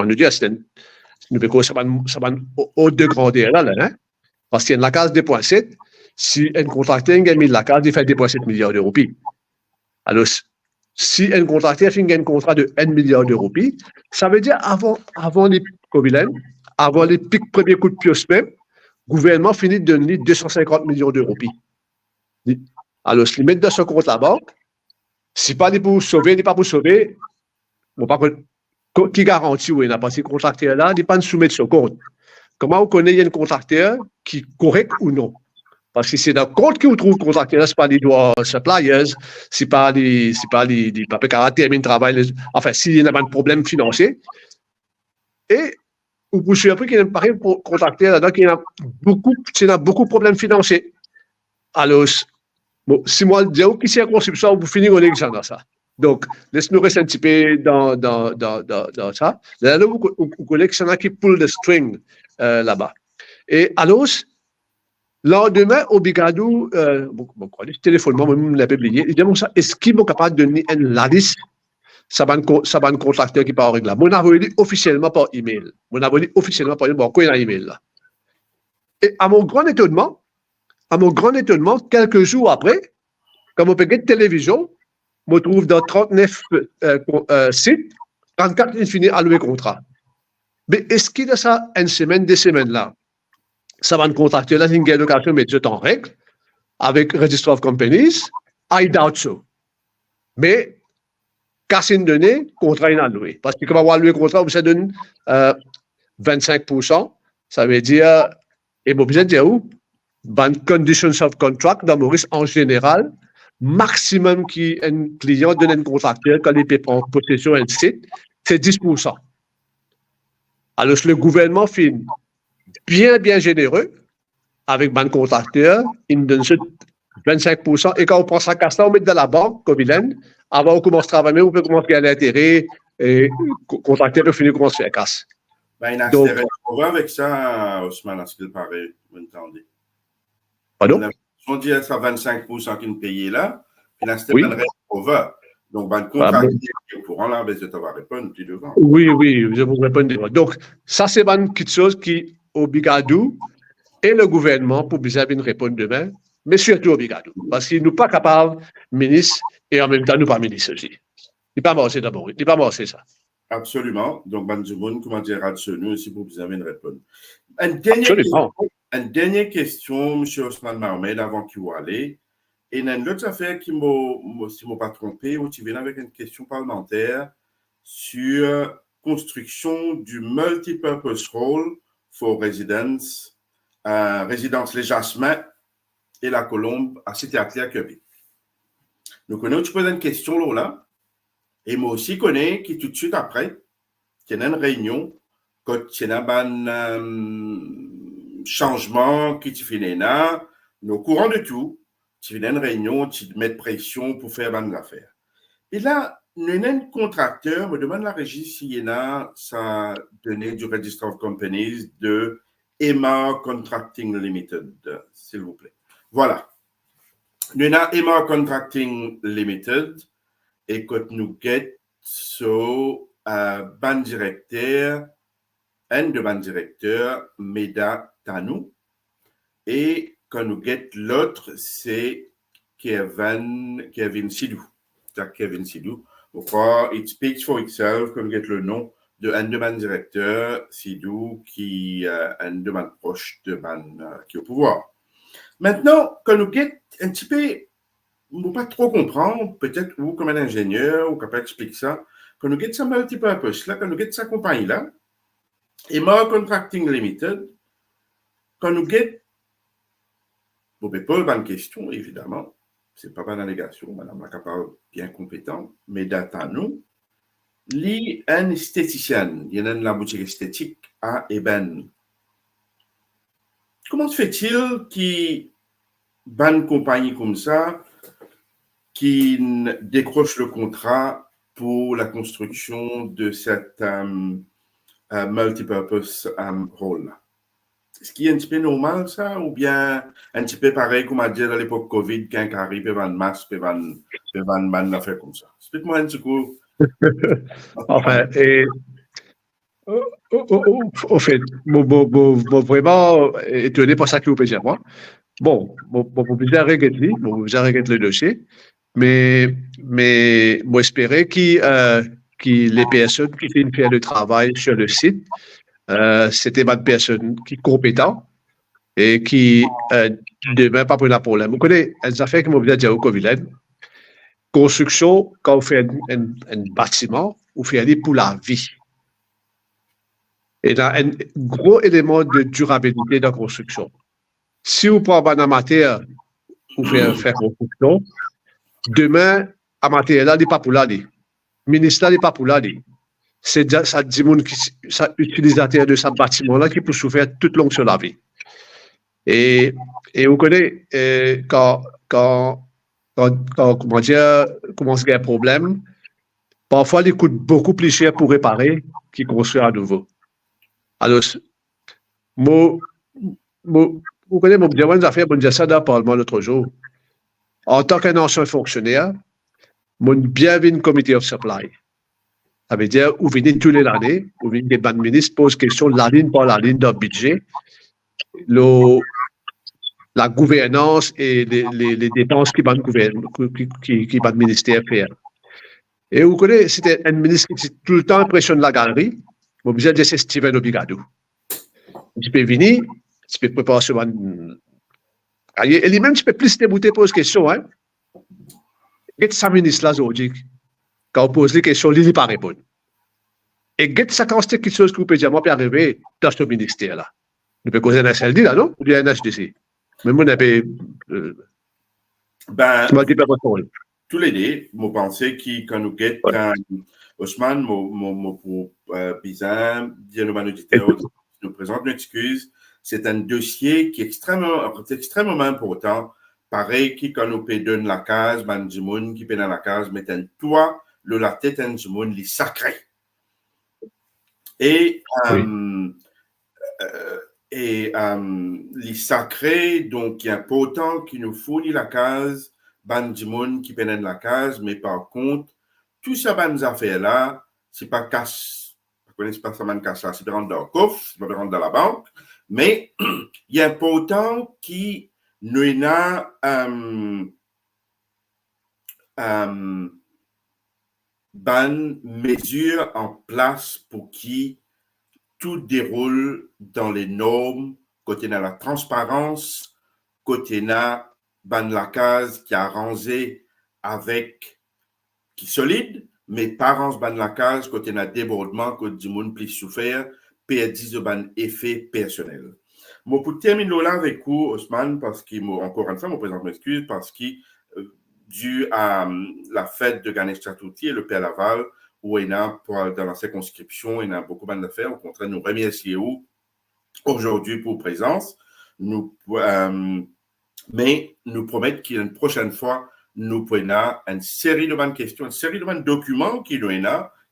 [SPEAKER 7] nous dire, ça va au de grandeur là, hein? Parce qu'il y a la case 2.7, si un contracteur a mis la case, il fait 2.7 milliards de roupies. Alors, si un contracteur fait un contrat de 1 milliard de roupies, ça veut dire avant les COVID, avant les pics premiers coups de pioche même, le gouvernement finit de donner 250 millions de roupies. Alors, si met dans ce compte la banque, si pas pour sauver, n'est pas pour sauver, bon, par contre, qui garantit où il n'a pas ces contracteurs-là, n'est pas de soumettre ce compte. Comment on connaît un contracteur qui est correct ou non? Parce que c'est dans le compte que vous trouvez le contracteur, ce n'est pas les droits suppliers, ce n'est pas les papiers caractères, mais le travail, enfin, s'il y a un problème financier. Et vous pouvez surprendre qu'il y a un pareil contracteur là-dedans qui a beaucoup de problèmes financiers. Alors, bon, si moi, je dis qui circonscription, vous finissez en exemple dans ça. Donc, laisse-nous rester un petit peu dans ça. Là, vous connaissez qu'il y en a qui pull the string là-bas. Et alors, lendemain, au Bigadou, le téléphone, moi, je l'ai publié, il dit, est-ce qu'il est capable de donner la liste? Ça va un contracteur qui part en règle. Moi, on a envoyé officiellement par email. Bon, quoi, il y a un email là. Et à mon grand étonnement, quelques jours après, quand on peut get télévision, on trouve dans 39 sites, 34 infini alloués contrat. Mais est-ce qu'il y a ça une semaine, 2 semaines là? Ça va un contracteur là, une location, mais c'est en règle, avec Register of Companies, I doubt so. Mais, casser une donnée, contrat est alloué. Parce que quand on va allouer contrat, ça donne 25%. Ça veut dire, et bon, besoin de dire où? Ban conditions of contract dans Maurice en général, maximum qui un client donne un contracteur quand il peut prendre possession d'un site, c'est 10%. Alors, le gouvernement fait bien généreux avec ban contracteur, il donne 25%, et quand on prend ça casse là, on met dans la banque, comme il est, avant on commence à travailler, on peut commencer à gagner l'intérêt, et contracteur peut finir commencer à faire casse.
[SPEAKER 6] Ben, il a
[SPEAKER 7] Donc,
[SPEAKER 6] avec ça, Ousmane, à ce qu'il paraît, vous entendez.
[SPEAKER 7] Pardon?
[SPEAKER 6] On dit à ça 25% qu'il paye là, il a
[SPEAKER 7] Oui.
[SPEAKER 6] over. Donc, ben, le contrat qui est au courant là, ben, je t'avais répondu plus devant.
[SPEAKER 7] Oui, je vous réponds. Donc, ça, c'est une petite chose qui obligadou et le gouvernement pour bien répondre demain, mais surtout obligadou. Parce qu'il n'est pas capable, ministre, et en même temps, nous pas ministre aussi. Il n'est pas mort, c'est d'abord. Il n'est pas mort, c'est ça.
[SPEAKER 6] Absolument. Donc, ben, du monde, comment dire, nous aussi pour bien répondre. Une dernière question, M. Ousmane Mahomed, avant qu'il vous allez. Et il y a une autre affaire qui si je ne pas trompé, où tu viens avec une question parlementaire sur construction du multipurpose hall for résidence les Jasmins et la Colombe à Cité-Atelier à Québec. Nous connaissons, tu poses une question là, et moi aussi connais qui tout de suite après, qu'il y a une réunion, quand il y a un changement qui tu finis là, nous au courant de tout, tu viens une réunion, tu mets de pression pour faire bonnes affaires. Et là, un contracteur me demande la régie s'il y en a, ça donné du Register of Companies de Emma Contracting Limited, s'il vous plaît. Voilà. Nous avons Emma Contracting Limited et quand nous get ban directeur, un de ban directeur, Meda Tanou, et quand nous get l'autre, c'est Kevin Sidou. C'est Kevin Sidou. Pourquoi? It speaks for itself, quand nous get le nom de un de ban directeur, Sidou, qui est un de ban proche de ban qui est au pouvoir. Maintenant, quand nous get un petit peu, on ne peut pas trop comprendre, peut-être vous, comme un ingénieur, ou capable d'expliquer ça, quand nous get ça multipurpose, là, quand nous get sa compagnie-là, Emma Contracting Limited, quand nous get, bon, mais pas une bonne question, évidemment, c'est pas une allégation, madame la capable bien compétente, mais data nous, li un esthéticienne, il y en a la boutique esthétique à Eben. Comment se fait-il qu'il ban compagnie comme ça qui décroche le contrat pour la construction de cette multipurpose hall? Est-ce qu'il est un petit peu normal ça ou bien un petit peu pareil comme on a dit à l'époque Covid quand arrive peut vendre masque peut vendre affaire comme ça? Explique-moi un petit coup.
[SPEAKER 7] Enfin, et au fait, vraiment étonné par ça que vous pouvez dire moi. Bon, vous pouvez regretter le dossier, mais moi espérer que les personnes qui viennent faire le travail sur le site, c'était des personnes qui sont compétentes et qui demain pas pour un problème. Vous connaissez les affaires que moi je dire au Covilène. Construction, quand vous faites un bâtiment, vous faites pour la vie. Et dans un gros élément de durabilité dans la construction. Si vous prenez un amateur pour faire construction, demain, amateur là, il n'est pas pour l'aller. Ministre là, il n'est pas pour l'aller. C'est ça dit ça utilisateur de ce bâtiment-là qui peut souffrir tout long sur la vie. Et vous connaissez, quand comment dire, commence à avoir un problème, parfois, il coûte beaucoup plus cher pour réparer qu'il construit à nouveau. Alors, vous connaissez, mon bien, une affaire, je disais ça dans le Parlement l'autre jour. En tant qu'un ancien fonctionnaire, mon bien vu une committee of supply. Ça veut dire, vous venez tous les années, vous venez des banques ministres posent question la ligne par la ligne d'un budget, la gouvernance et les dépenses qui va le ministère faire. Et vous connaissez, c'était un ministre qui tout le temps impressionne la galerie. Vous besoin de c'est Steven Obigadou. Tu peux venir, tu peux préparer sur et lui-même, tu peux plus débouter pose question, hein. Get sa ministre là, aujourd'hui, quand on pose les questions, il n'y pas répondre. Et get ça quand c'est quelque chose que vous pouvez dire, moi, peut arriver dans ce ministère-là. Nous pouvons causer un SLD là, non? Ou bien un HDC? Mais moi, on a payé.
[SPEAKER 6] Ben,
[SPEAKER 7] Tu m'as dit pas votre rôle.
[SPEAKER 6] tous les deux, je pense que quand nous guettons, Ousmane, pour Bizan, dire nos auditeurs, nous présente une excuse. C'est un dossier qui est extrêmement important. Pareil que quand nous payons la case, Banjimoun qui paye dans la case, met un toit, la tête un Jimoun, les sacré. Et les sacrés, donc, il est important qu'il nous fournit la case, Banjimoun qui paye dans la case, mais par contre, tout ça, ban affaires-là, c'est pas cash. Vous connaissez pas ça, man cash là, c'est de rentrer dans le coffre, c'est de rentrer dans la banque. Mais il est important qu'il nous ait ban mesure en place pour qu'il tout déroule dans les normes, côté dans la transparence, côté dans ban la case qui a rangé avec qui solide, mais parents ban la case côté na débordement côté du monde plus souffert, perdis de ban effet personnel. Moi pour terminer là avec vous Ousmane parce qu'il encore une fois me présente mes excuses parce que dû à la fête de Ganesh Chaturthi et le Père Laval où il y a dans la circonscription il y a beaucoup d'affaires au contraire nous remercions aujourd'hui pour présence mais nous promettons qu'il y a une prochaine fois nous prenons une série de bonnes questions, une série de bons documents qui nous est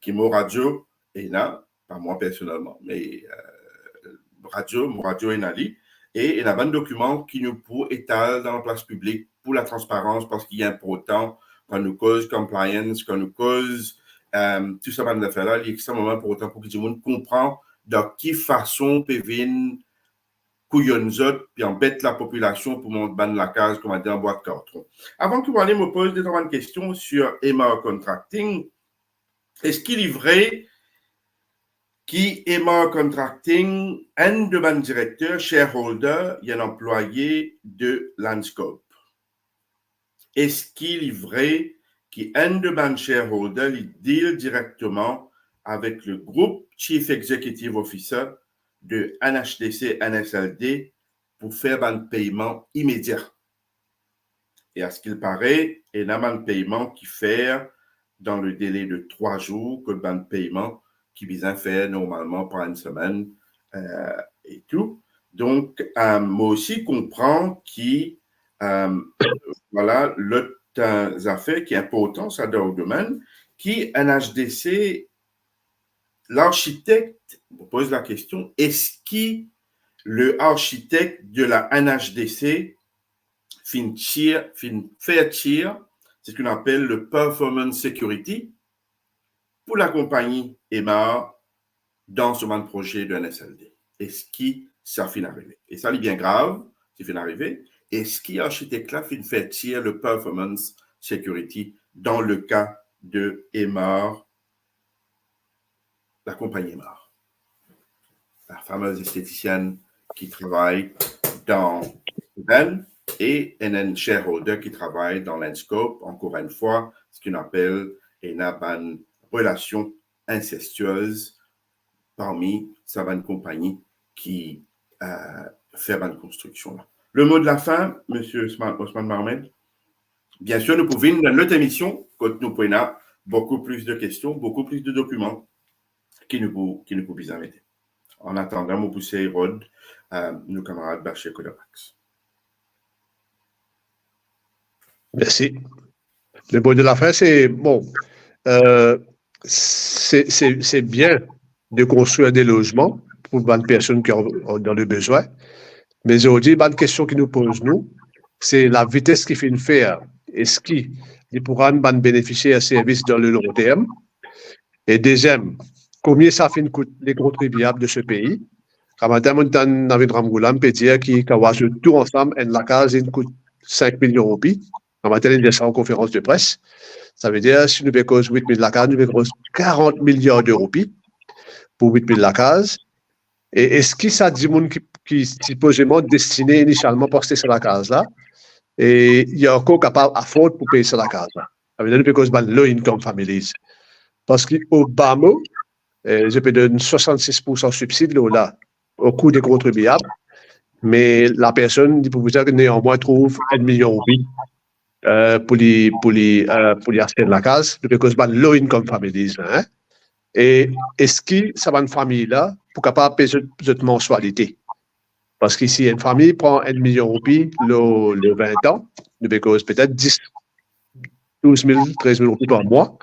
[SPEAKER 6] qui mon radio est là, pas moi personnellement, mais mon radio est là, et il y a un bon document qui nous pour étaler dans la place publique pour la transparence parce qu'il est important quand nous cause compliance, quand nous cause tout ça bonne affaire là, il est extrêmement important pour que tout le monde comprenne de quelle façon peut venir couillonne puis embête la population pour monter ban la case, comme on dit en boîte de carton. Avant que vous allez me poser des questions sur Emma Contracting, est-ce qu'il est vrai qu'Emma Contracting, un de ban directeur, shareholder, il y a un employé de Landscope? Est-ce qu'il est vrai qu'un de ban shareholder, il deal directement avec le groupe Chief Executive Officer de NHDC, NSLD pour faire un paiement immédiat. Et à ce qu'il paraît, il y a un paiement qui fait dans le délai de 3 jours que le paiement qui vise à faire normalement par une semaine et tout. Donc, moi aussi, comprends que voilà, l'autre affaire qui est important, ça dans le domaine, qui NHDC l'architecte vous pose la question, est-ce que le architecte de la NHDC fait tirer ce qu'on appelle le performance security pour la compagnie Emma dans ce même projet de NSLD? Est-ce que ça finit d'arriver? Et ça, c'est bien grave, c'est finit d'arriver. Est-ce que l'architecte-là fait tirer le performance security dans le cas de Emma, la compagnie Emma? La fameuse esthéticienne qui travaille dans Ben et un shareholder qui travaille dans Landscope, encore une fois, ce qu'on appelle une relation incestueuse parmi sa bonne compagnie qui fait bonne construction. Le mot de la fin, M. Ousmane Mohamed. Bien sûr, nous pouvons, dans notre émission, quand nous prenons beaucoup plus de questions, beaucoup plus de documents qui nous pouvons bien aider. En attendant, mon poussé Rod, nos camarades Bachir Kodomax.
[SPEAKER 7] Merci. Le mot de la fin, c'est bon. C'est bien de construire des logements pour les personnes qui ont dans le besoin. Mais aujourd'hui, la question qui nous pose, nous, c'est la vitesse qu'il fait faire. Est-ce qu'il pourra bénéficier à service dans le long terme? Et deuxième, combien ça fait coûte les contribuables de ce pays? Quand madame David Ramgoulam peut dire qu'il y tout ensemble, et la case coûte 5 millions de roupies. Quand madame il dit ça en conférence de presse, ça veut dire si nous payons 8 000 la case, nous payons 40 milliards de roupies pour 8 000 la case. Et est-ce que ça dit monde qui supposément destiné initialement pour rester sur la case là? Et il y a encore capable à faute pour payer sur la case là. Ça veut dire que nous payons low income families. Parce qu'au Bamo, je peux donner 66% subside là, au coût des contribuables. mais la personne, il peut vous dire que néanmoins trouve 1 million de roupies pour les acheter de la case, parce que c'est low income families. Hein? Et est-ce que ça va une famille là pour capable payer cette mensualité? Parce que si une famille prend 1 million de roupies le 20 ans, parce peut-être 10, 12 000, 13 000 roupies par mois,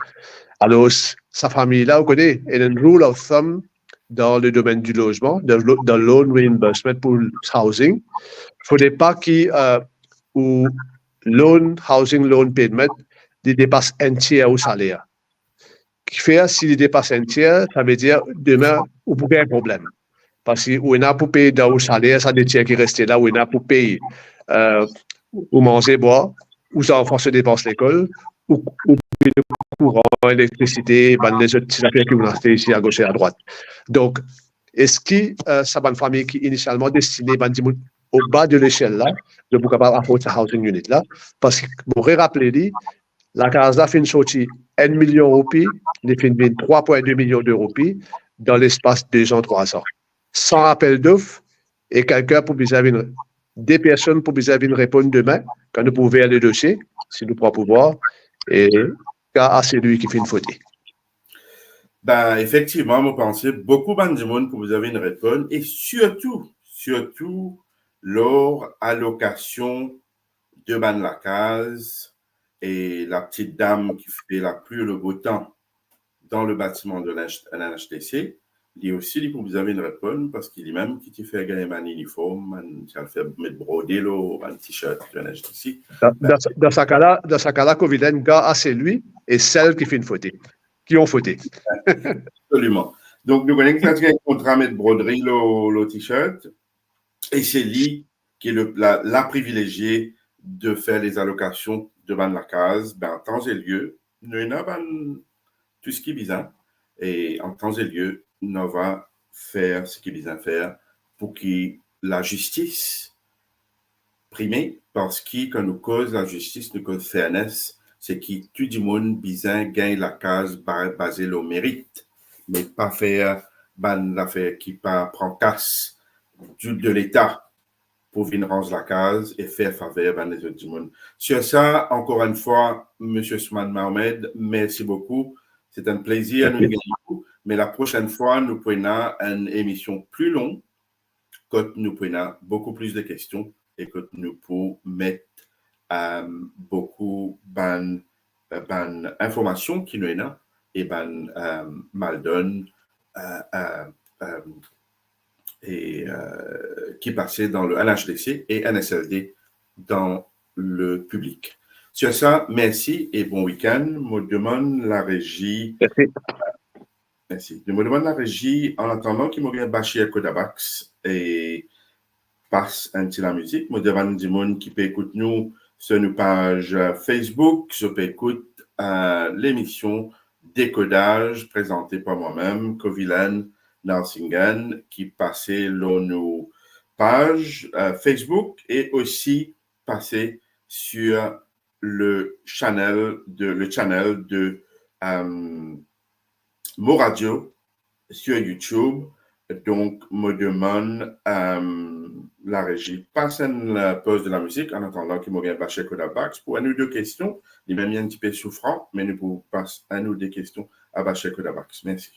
[SPEAKER 7] alors sa famille là, vous connaissez, il y a une rule of thumb dans le domaine du logement, dans loan reimbursement pour le housing. Il ne faudrait pas qu'il ou housing loan payment dépasse un tiers au salaire. Qui fait, s'il dépasse un tiers, ça veut dire demain, vous pouvez un problème. Parce que on a pour payer dans le salaire, ça des tiers qui restent là, on a pour payer ou manger, boire, ou ça enfants se dépensent l'école, ou payer le courant, l'électricité, les autres affaires qui vont rester ici à gauche et à droite. Donc, est-ce que ça va une famille qui est initialement destinée au bas de l'échelle là, de pouvoir capable affronter cette housing unit là, parce que vous vous rappelez, la case là fait une sortie 1 million de roupies, il fait 3,2 millions de roupies dans l'espace de 2 ans, 3 ans. Sans appel d'offres, et quelqu'un pour des personnes pour vous répondre demain, quand nous pouvons faire le dossier, si nous pouvons pouvoir, et à celui qui fait une faute.
[SPEAKER 6] Ben, effectivement, je pense beaucoup de monde pour vous avez une réponse, et surtout, leur allocation de ban la case et la petite dame qui fait la pluie le beau temps dans le bâtiment de l'NHTC, il aussi pour vous avez une réponse parce qu'il est même qui te fait gagner un uniforme, ça le fait mettre brodé un t-shirt de l'NHTC.
[SPEAKER 7] Dans ce cas-là, Covidène, gars, c'est lui et celle qui fait une faute, qui ont fauté.
[SPEAKER 6] Absolument. Donc, nous connaissons un contrat mettre broderie le t-shirt et c'est lui qui est la privilégiée de faire les allocations de ban la case, en temps et lieu, nous avons tout ce qui est bizarre, et en temps et lieu, nous va faire ce qui est bizarre faire pour que la justice prime, parce que quand nous cause la justice, nous cause fairness, c'est que tout le monde bizarre gagne la case basée au mérite, mais pas faire l'affaire qui prend casse de l'État pour venir rendre la case et faire faveur à les autres du monde. Sur ça, encore une fois, M. Ousmane Mohamed, merci beaucoup. C'est un plaisir, nous gagnons. Mais la prochaine fois, nous prenons une émission plus longue, que nous prenons beaucoup plus de questions et que nous pouvons mettre beaucoup d'informations qui nous sont et mal donne et qui passait dans le NHDC et NSLD dans le public. Sur ça, merci et bon week-end. Je demande la régie. Merci. Je me demande la régie en attendant qu'il me regarde Bachir Kodabax et passe un petit la musique. Je demande du monde qui peut écouter nous sur nos pages Facebook, qui peut écouter l'émission Décodage présentée par moi-même, Covilen Narsingen, qui passait dans nos pages Facebook et aussi passait sur le channel de Mo Radio sur YouTube. Donc, me demande la régie. Passe une pause de la musique en attendant qu'il me revienne Bachir Kodabax pour un ou deux questions. Il est même un petit peu souffrant, mais nous pouvons passer un ou deux questions à Bachir Kodabax. Merci.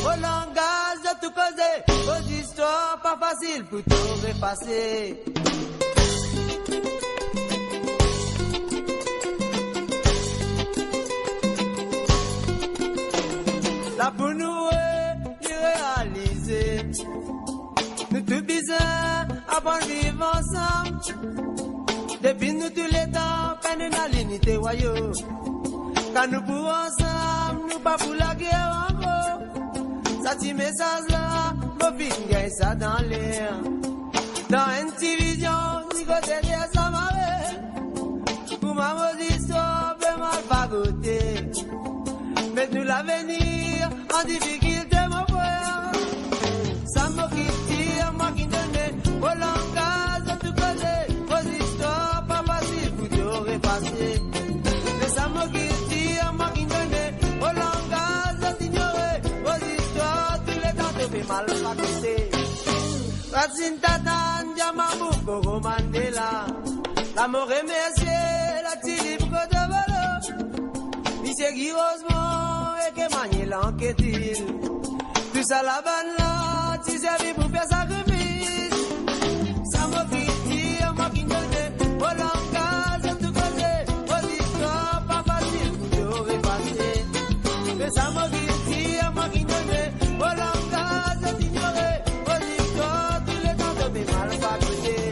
[SPEAKER 11] Au langage de tout causer, aux histoires pas faciles pour tout effacer. Là pour nous réaliser, nous tout besoin avant de vivre ensemble. Depuis nous tous les temps, peine dans l'unité royaume. Quand nous pouvons ensemble, nous pas pour la guerre en gros. Ça petit message là, mon finger ça dans l'air. Dans une division, du côté de sa marée. moi, vos histoires, ben mal pagoté. Mettez-nous l'avenir en difficulté, mon frère. Ça me tire, moi qui donne au langage de tout côté. Vos histoires, pas facile, vous devrez passer. Mais ça me tire, moi qui donne au langage d'ignorer. Vos histoires, tous les temps, te fait mal pagoté. Ratsin Tatan, Diamabou, Koko Mandela. La mort remerciée, la tilibre de volo. Monsieur Guy Rosemont, et que manie l'enquête-il. Tout ça la banne là, tu servis pour faire sacrifice. Ça m'a fait moi qui donnais au langage de tout côté. Vos histoires, pas facile, vous devrez passer. Mais ça m'a fait moi qui donnais au langage d'ignorer. Vos histoires, tous les temps de mes mal fabriqués.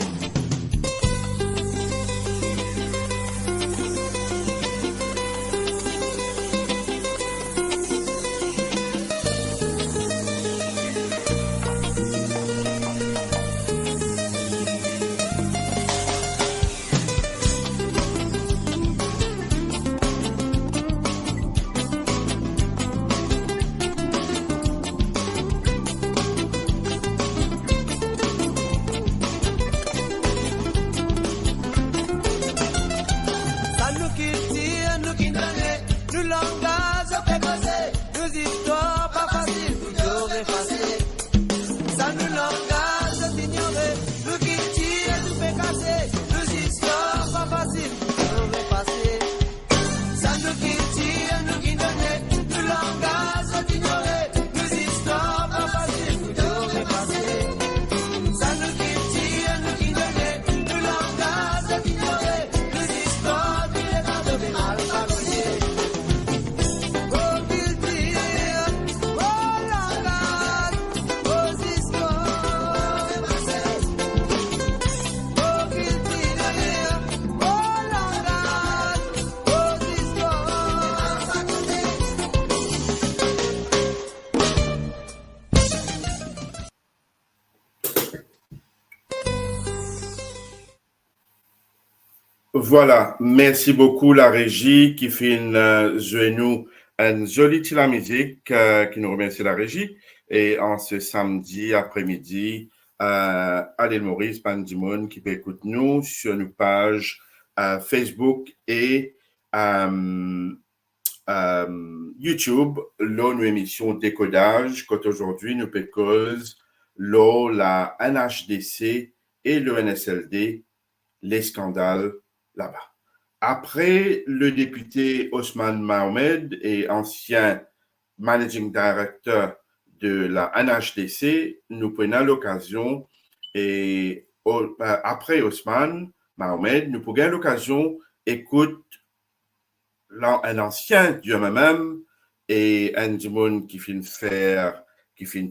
[SPEAKER 11] Ça nous cultive, nous qui donnait, nous langage précoce, nous histoires pas faciles, vous devrez passer. Ça nous langage d'ignorer, nous cultive, nous fait casser, nous histoires pas faciles, vous devrez passer. Ça nous cultive, nous qui donnait, nous langage d'ignorer, nous histoires pas faciles, vous devrez passer. Ça nous cultive, nous qui donnait, nous langage d'ignorer, nous histoires tous les temps de mal fabriqués. Oh culture, oh langage, oh histoires passées. Oh culture, oh langage, oh histoires racontées.
[SPEAKER 6] Voilà, merci beaucoup la régie qui fait jouer nous une jolie petite la musique, qui nous remercie la régie. Et en ce samedi après-midi, Adèle Maurice, Pandimon, qui peut écouter nous sur nos pages Facebook et YouTube, là, nos émissions Décodage, quand aujourd'hui nous peut cause là, la NHDC et le NSLD, les scandales là-bas. Après, le député Ousmane Mohamed et ancien managing director de la NHDC, nous prenons l'occasion et après Ousmane Mohamed, nous prenons l'occasion d'écouter un ancien du MMM et un du monde qui fait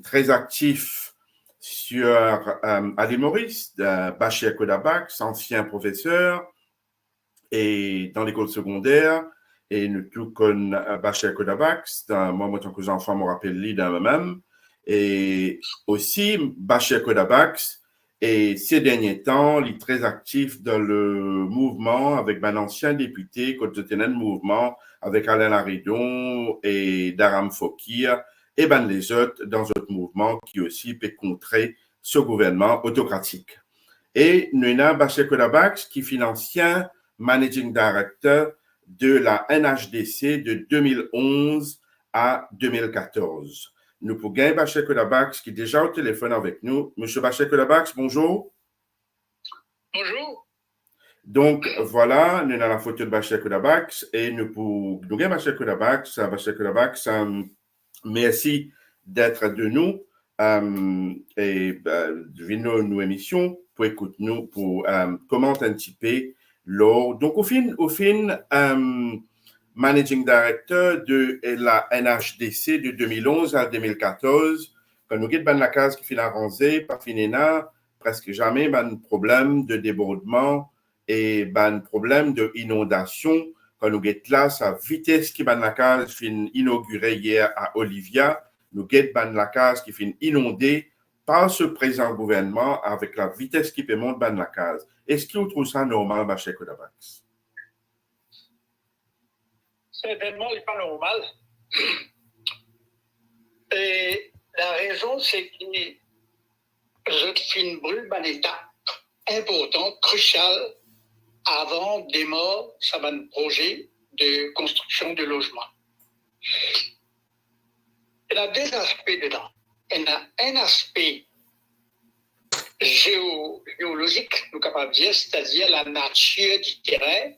[SPEAKER 6] très actif sur Ali Maurice, Bachir Kodabax, ancien professeur, et dans l'école secondaire, et nous tout connaissons Bachir Kodabax, moi, en tant que enfant, je me rappelle lui d'un même, et aussi Bachir Kodabax, et ces derniers temps, il est très actif dans le mouvement avec un ancien député, quand j'étais dans le mouvement, avec Alain Laridon et Daram Fokir, et ben les autres dans notre mouvement qui aussi peut contrer ce gouvernement autocratique. Et nous avons Bachir Kodabax, qui est l'ancien managing director de la NHDC de 2011 à 2014. Nous pouvons gagner Bachir Kodabax qui est déjà au téléphone avec nous. Monsieur Bachir Kodabax, bonjour.
[SPEAKER 12] Bonjour.
[SPEAKER 6] Donc, voilà, nous avons la photo de Bachir Kodabax et nous gagnons Bachir Kodabax. Bachir Kodabax, merci d'être de nous et de venir nos émissions pour écouter nous, pour commenter un petit peu l'eau. Donc, au fin, managing director de la NHDC de 2011 à 2014, quand nous avons la case qui fait arrangée, par finina, presque jamais un problème de débordement et un problème d'inondation. Quand nous avons là, sa vitesse qui la case fin inaugurée hier à Olivia, nous avons la case qui fin inondée par ce présent gouvernement avec la vitesse qui peut monter la case. Est-ce que vous trouvez ça normal, Bachir Kodabax?
[SPEAKER 12] certainement, il n'est pas normal. Et la raison, c'est que je finis brûle une étape importante, cruciale, avant de démarrer ça va un projet de construction de logement. Il y a deux aspects dedans. Il y a un aspect géologique, nous capables de dire, c'est-à-dire la nature du terrain.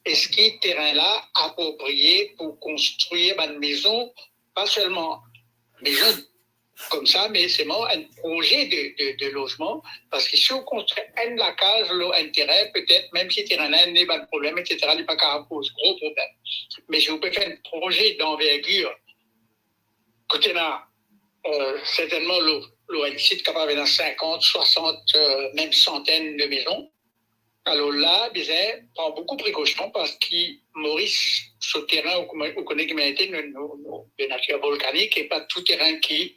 [SPEAKER 12] Est-ce que ce terrain-là approprié pour construire une maison, pas seulement maison comme ça, mais c'est un projet de logement, parce que si on construit la case, un terrain, peut-être, même si le terrain-là n'est pas de problème, etc., il n'est pas qu'à poser gros problème. Mais si vous pouvez faire un projet d'envergure, côté là, certainement, le site capable de 50, 60, même centaines de maisons. Alors là, bizarre, prend beaucoup de précautions parce que Maurice, ce terrain, on connaît l'humanité de nature volcanique et pas tout terrain qui est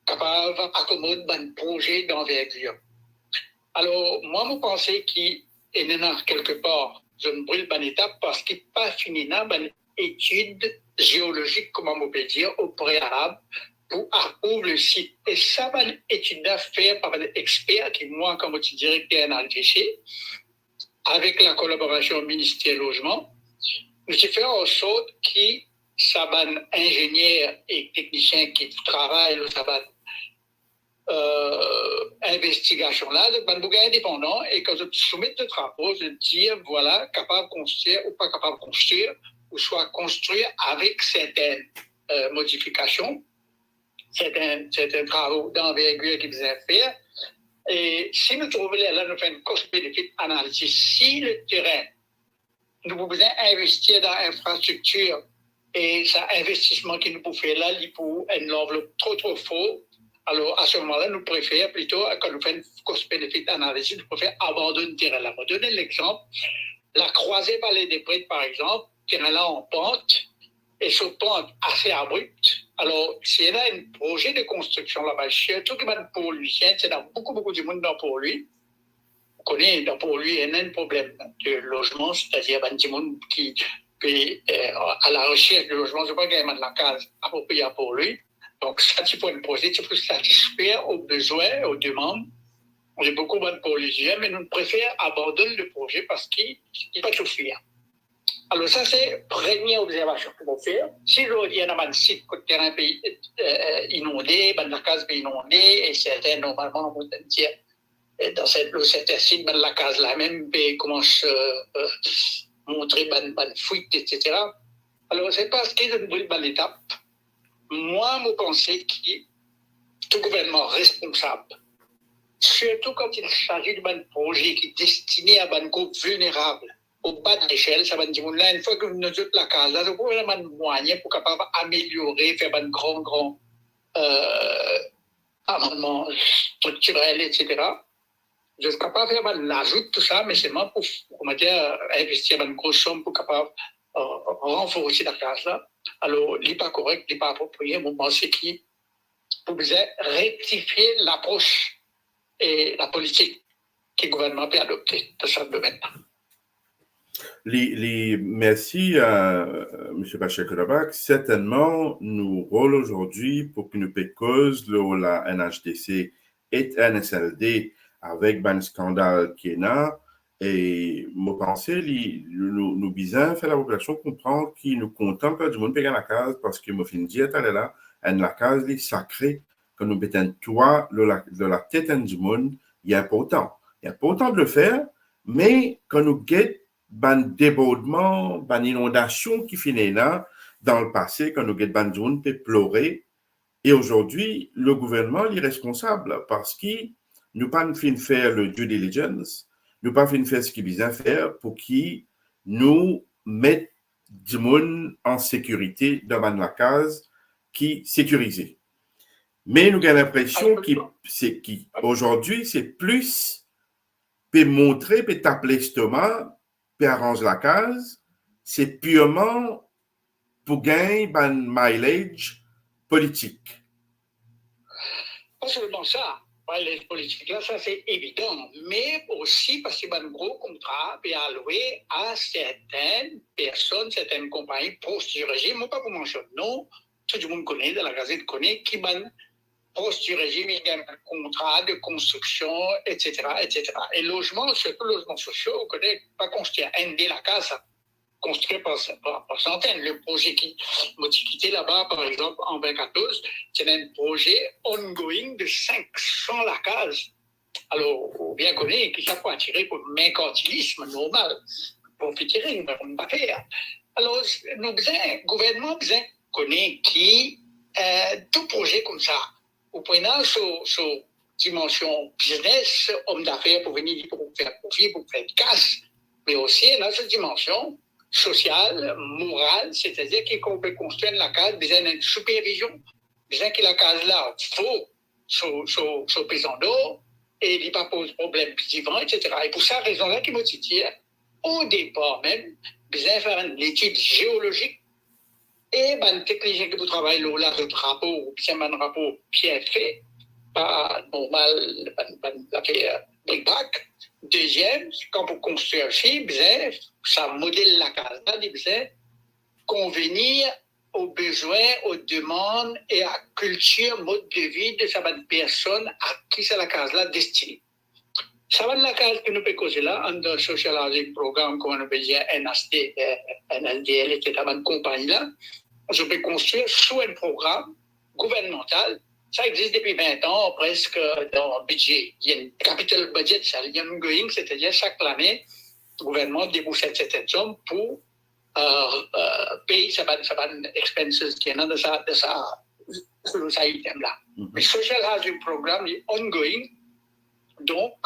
[SPEAKER 12] capable d'accommoder un projet d'envergure. Alors, moi, je pensais qu'il y a quelque part, je me brûle une étape parce qu'il n'est pas fini dans une étude géologique, comment on peut dire, au préalable, pour approuver le site. Et ça, une étude à faire par un expert qui, moi, comme directeur NRDC, avec la collaboration ministère logement, nous avons fait en sorte que ça va un ingénieur et technicien qui travaille ça va investigation là, un bouquin indépendant, et quand je soumets le travaux, je dis voilà, capable de construire ou pas capable de construire, ou soit construire avec certaines modifications, certains travaux d'envergure qu'ils faisaient faire. Et si nous trouvons là, nous faisons une cost-benefit analysis. Si le terrain, nous pouvons investir dans l'infrastructure et cet investissement que nous pouvons faire là, il pour une enveloppe trop fort, alors à ce moment-là, nous préférons plutôt, quand nous faisons une cost-benefit analysis, nous préférons abandonner le terrain là. Pour donner l'exemple, la croisée Vallée des Prêtres, par exemple, terrain là en pente, et sur pente assez abrupte. Alors, s'il y a un projet de construction là-bas, surtout que pour lui, c'est dans beaucoup de monde dans pour lui. On connaît dans pour lui, il y a un problème de logement, c'est-à-dire du monde qui à la recherche de logement, je ne sais pas qu'il y a de la case appropriée pour lui. Donc, ça, tu peux un projet, tu peux satisfaire aux besoins, aux demandes. On est beaucoup de pour lui, mais nous préférons abandonner le projet parce qu'il n'est pas tout faire. Alors ça, c'est la première observation que vous faire. Si il y a un site que le terrain est inondé, la case est inondée, et certains, normalement, on va dire, dans certains sites, la case là même commence à montrer une fuite, etc. Alors, c'est parce qu'il y a une bonne étape. Moi, je pense que tout gouvernement responsable, surtout quand il s'agit d'un projet qui est destiné à un groupe vulnérable, au bas de l'échelle, ça va dire, là, une fois que nous avons la case, là, nous pouvons avoir un moyen pour capable améliorer, faire un grand amendement structurel, etc. Je suis capable de faire l'ajout de tout ça, mais c'est moi pour investir une grosse somme pour capable renforcer la case là. Alors, il n'est pas correct, il n'est pas approprié. Mon pensée qui vous rectifier l'approche et la politique que le gouvernement peut adopter dans ce domaine-là.
[SPEAKER 6] Merci à M. Bachar-Kodabac. Certainement, nous rôle aujourd'hui pour que nous cause la NHDC et NSLD avec un scandale qui est là. Et moi, pensais, nous bisons faire la population comprendre qu'il nous contente pas du monde payer la case parce que moi, fin de dire, là, la case est sacrée, que nous mettons toi de la tête du monde, il est important. Il est important de le faire, mais quand nous guettons ban débordement, ban inondation qui finit là, dans le passé, quand nous guettons ban zone peut pleurer. Et aujourd'hui, le gouvernement est responsable parce qu'il nous pas fin faire le due diligence, nous pas fin faire ce qu'il vient faire pour qu'il nous mette du monde en sécurité dans la case qui sécurisée. Mais nous avons l'impression qu'aujourd'hui, c'est plus peut montrer, peut taper l'estomac, peut arranger la case, c'est purement pour gagner un mileage politique.
[SPEAKER 12] Pas seulement ça, Les politiques là, ça c'est évident, mais aussi parce que un gros contrat est alloué à certaines personnes, certaines compagnies proches du régime, ou pas pour mentionner, non, tout le monde connaît, dans la Gazette connaît, qui ban proches du régime, il y a un contrat de construction, etc., etc. Et logement, surtout logements sociaux, on connaît pas construire un dé la casa, construit par centaines. Le projet qui m'a quitté là-bas, par exemple, en 2014, c'est un projet ongoing de 500 la case. Alors, on bien connaît que ça peut attirer pour le mercantilisme normal, profiteering, on ne va pas faire. Alors, le gouvernement besoin connaît qui, tout projet comme ça, au point là, sur dimension business, homme d'affaires pour venir pour faire profit, pour faire cash, mais aussi dans cette dimension sociale, morale, c'est-à-dire qu'on peut construire la case, besoin d'une supervision, besoin que la case là faut sur pesant d'eau et il n'y a pas pose problème vivant, etc. Et pour cette raison-là, qui m'a dit, au départ même, besoin de faire une étude géologique et ben technicien qui vous travaille là, le rapport, c'est un rapport bien fait, pas normal, la fait bric-brac. Deuxième, quand vous construisez un film, ça modèle la case, il convenir aux besoins, aux demandes et à la culture, mode de vie de cette personne à qui c'est la case là destinée. Ça va de la case que nous pouvons causer là, dans le social housing programme, comme on peut dire NST, NLDL, etc., une compagnie là, je peux construire sous un programme gouvernemental. Ça existe depuis 20 ans, presque dans le budget. Il y a une capital budget, ça, il y a un ongoing, c'est-à-dire chaque année, le gouvernement débourse cette somme pour payer sa expenses qui est dans ça item-là. Le social housing programme est ongoing, donc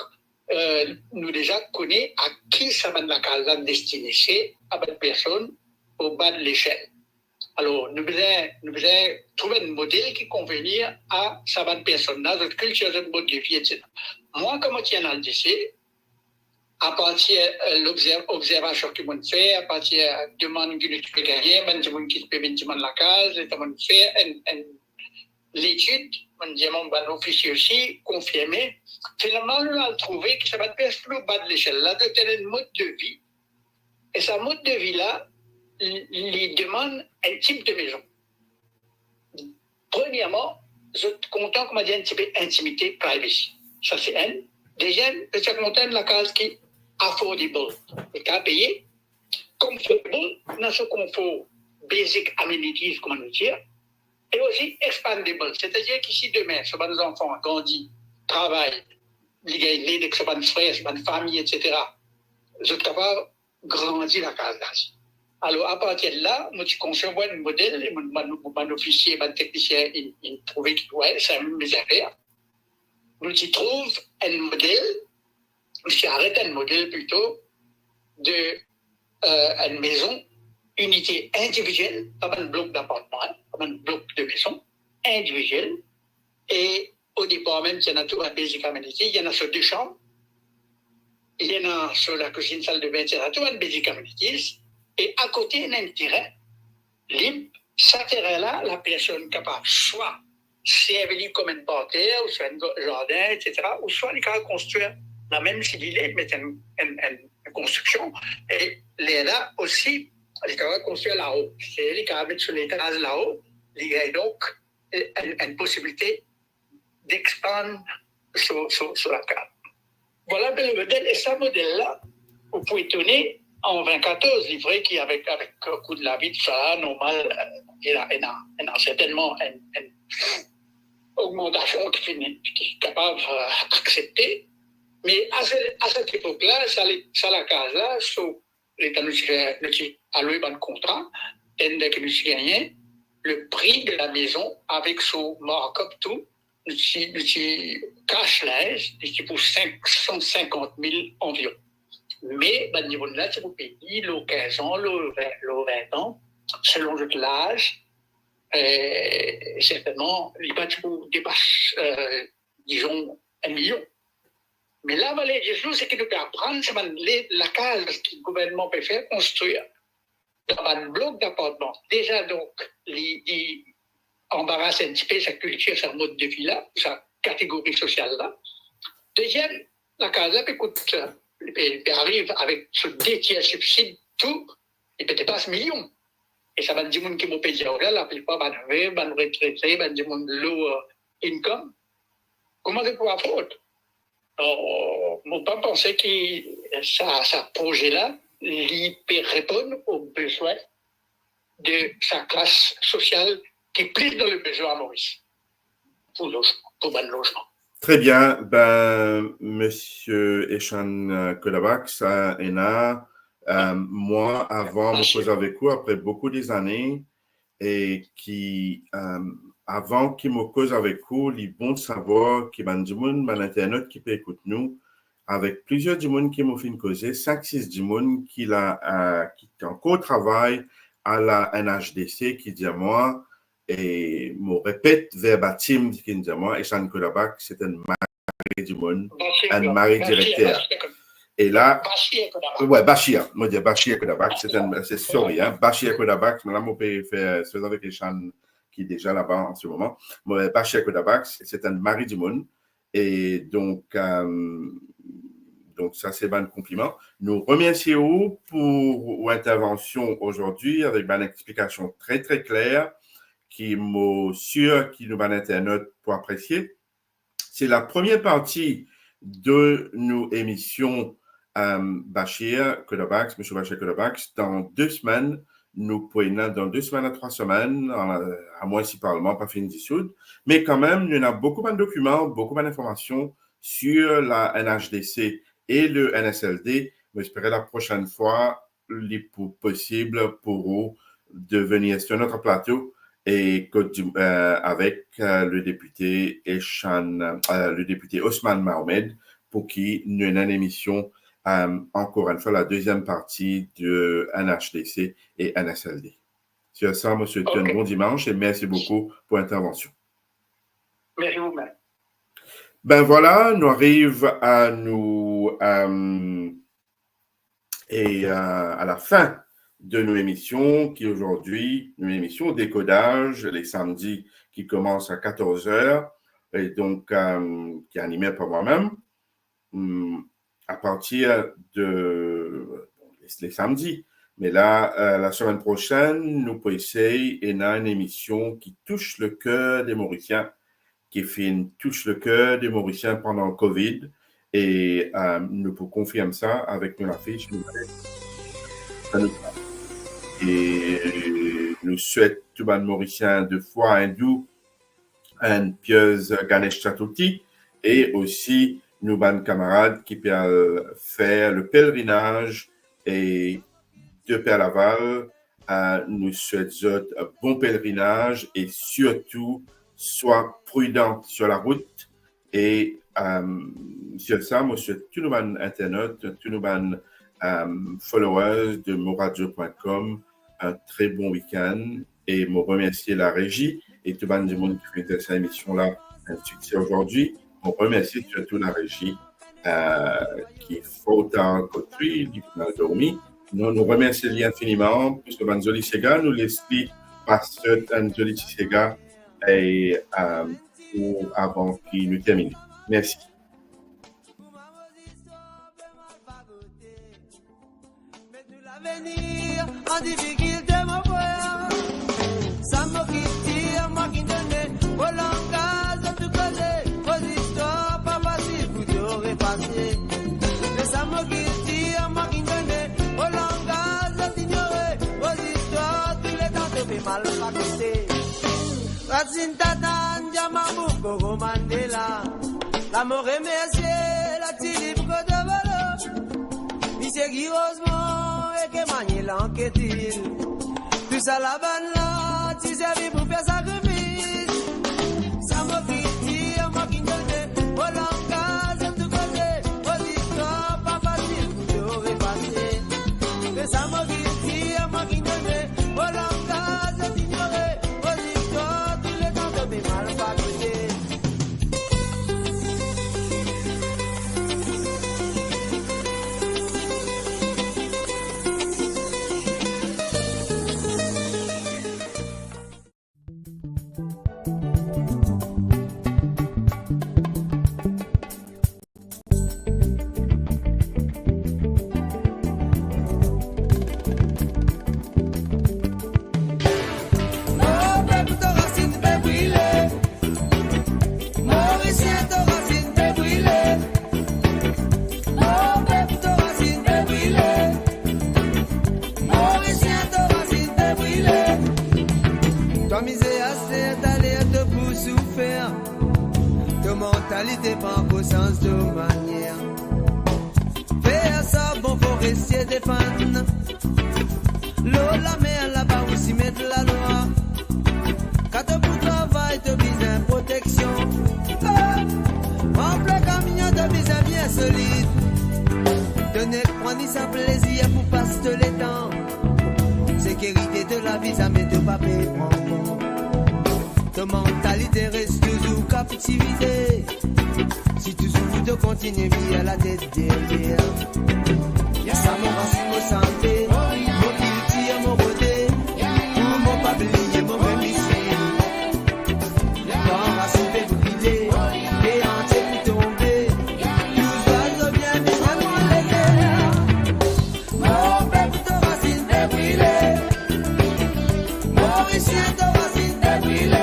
[SPEAKER 12] nous déjà connaissons à qui ça va de la case destinée, c'est à une personne au bas de l'échelle. Alors, nous devons trouver un modèle qui convenir à cette personne-là, notre culture, notre mode de vie, etc. Moi, comme je tiens à le dire, à partir de l'observation que je fais, à partir de la demande que je peux gagner, je peux venir la case, je fais l'étude, je dis mon officier aussi, confirmé. Finalement, nous avons trouvé que ça va être plus bas de l'échelle, là, de tenir un mode de vie. Et ce mode de vie-là, il demande un type de maison. Premièrement, je suis content qu'on m'a dit un type d'intimité, privacy. Ça, c'est un. Deuxième, je suis content de la case qui est affordable. Et qu'à payer, comfortable, dans ce confort, basic amenities, comme on dit, et aussi expandable. C'est-à-dire qu'ici, demain, ce sont des enfants grandissent, travaillent, les ce sont des frères, ce sont des familles, etc. Je suis capable de grandir la case là. Alors, à partir de là, nous concevons un modèle, et mon officier, mon technicien, il trouvait qu'il doit être, c'est mes affaires. Nous y trouvons un modèle, nous arrêtons un modèle plutôt d'une maison, unité individuelle, pas un bloc d'appartement, pas un bloc de maison, individuelle. Et au départ même, il y en a tout un basic amenity, il y en a sur 2 chambres, il y en a sur la cuisine, salle de bain, il y en a tout un basic amenities. Et à côté, il y a un terrain libre. Ce terrain-là, la personne est capable soit servir comme un parterre, ou soit un jardin, etc., ou soit il peut construire la même cellule, mais une construction. Et là aussi, il peut construire là-haut. C'est-à-dire qu'il peut mettre sur l'étage là-haut. Il y a donc une possibilité d'expandre sur la carte. Voilà le modèle. Et ce modèle-là, vous pouvez tourner. En 2014, il est vrai qu'avec le coût de la vie, tout ça, normal, il y a certainement une augmentation qui est capable d'accepter. Mais à cette époque-là, ça la case-là, l'État nous a alloué un contrat, dès que nous gagné, le prix de la maison avec son markup, tout, nous cash l'âge, pour 550 000 environ. Mais, à ce niveau-là, si vous payez l'occasion, le 20 ans, selon votre âge, certainement, les bâtiments dépassent, disons, 1 million. Mais là, les choses, c'est qu'il peut apprendre, c'est la case que le gouvernement peut faire construire dans un bloc d'appartements. Déjà, donc, il embarrasse un petit peu sa culture, sa mode de vie là, catégorie sociale là. Deuxième, la case là, écoute, il arrive avec ce 2 tiers subside, tout, il peut dépasser millions. Et ça va dire monde qui vont payer la plupart va retraiter, va dire monde low income. Comment c'est pour la fraude? On peut penser que ça projet-là, il peut répondre aux besoins de sa classe sociale qui est plus dans le besoin à Maurice pour le logement.
[SPEAKER 6] Très bien. Ben, Monsieur Echan Kodabak, ça est là. Moi, avant me poser avec vous, après beaucoup des années, et qui, avant qu'il me cause avec vous, il est bon de savoir qu'il y a du monde, l'internet qui peut écouter nous, avec plusieurs du monde qui m'ont fait causer, 5-6 du monde qui est encore travail à la NHDC, qui dit à moi, et me répète verbatim, qui dit à moi, Echan Kodabak, c'est un mari du monde, un mari directeur. Et là, ouais, Bachir, moi dis Bachir Kodabak, c'est sorry, hein, Bachir Kodabak, mais là, on peut faire, c'est avec Echan qui est déjà là-bas en ce moment. Moi, Bachir Kodabak, c'est un mari du monde, et donc ça, c'est un compliment. Nous remercions pour l'intervention aujourd'hui avec une explication très, très claire qui m'a sûr qui nous va l'internet pour apprécier. C'est la première partie de nos émissions Bachir Kodabak, M. Bachir Kodabak. Dans 2 semaines, nous pouvons, dans 2 semaines à 3 semaines, à moins si parlement pas fini dissoudre, mais quand même, il y a beaucoup de documents, beaucoup d'informations sur la NHDC et le NSLD. J'espère la prochaine fois, il est possible pour vous de venir sur notre plateau et avec le député Osman Mahomed pour qui nous avons une émission encore une fois la deuxième partie de NHDC et NSLD. Sur ça, monsieur, un bon dimanche et merci beaucoup pour l'intervention.
[SPEAKER 12] Merci vous-même.
[SPEAKER 6] Ben voilà, nous arrivons à la fin de nos émissions qui aujourd'hui, une émission décodage les samedis qui commence à 14h et donc qui est animée par moi-même à partir de les samedis. Mais là, la semaine prochaine, nous pouvons essayer une émission qui touche le cœur des Mauriciens, qui touche le cœur des Mauriciens pendant le COVID. Et nous pouvons confirmer ça avec nos affiches. Et nous souhaitons tout le monde Mauricien de foi hindou un pieuse Ganesh Chaturthi et aussi nos bonnes camarades qui peuvent faire le pèlerinage et de Père-Laval. Nous souhaitons un bon pèlerinage et surtout, sois prudent sur la route. Et sur ça, moi, je souhaite tout le monde Internet, tout le monde followers de moradio.com un très bon week-end et me remercier la régie et tout le monde qui fait cette émission-là un succès aujourd'hui. On remercie surtout la régie qui faut autant construire, qui a dormi. Nous remercions infiniment pour ce Banzoli Sega. Nous l'expliquons parce que Banzoli Sega et avant qu'il nous termine. Merci.
[SPEAKER 11] L'avenir en difficulté, mon frère. Ça m'a quitté, moi qui donnais au langage de tout côté. Vos histoires, pas facile, vous t'aurez passé. Mais ça m'a quitté, moi qui donnais au langage d'ignorer. Vos histoires, tous les temps, te fait mal raconter. Racine Tatan, Diamabou, Koro Mandela. La mort remerciée, la Tilip Kodavalo. Monsieur Guirosement, et que manier l'enquête-il. Tout ça la banne là, tu servis pour faire sacrifice. Ça m'a quitté, moi qui donnais au langage de tout côté. Vos histoires, pas facile, vous t'aurez passé. Mais ça m'a quitté, moi qui donnais au langage d'ignorer. Vos histoires, tous les temps, de mal raconter. mentalité pas qu'au sens de manière. Faire ça, bon forestier des fans. L'eau, la mer, là-bas aussi mettre la loi. Quand tu pour travail, tu besoin protection. En plein camion, tu besoin bien solide. Tenez, prenez sa plaisir pour passer les temps. Sécurité de la vie, ça met de papier prendre. Ta mentalité reste toujours captivité. Si tu souffres de continuer à la tête derrière. Ça mon racine, mon santé, mon culture, mon beauté. Pour mon pablier, mon rémission. Mon racine fait briller, et entier pour tomber. Tous oiseaux bien vivre les terres. Mon peuple de racine fait briller. Mauricien de racine fait briller.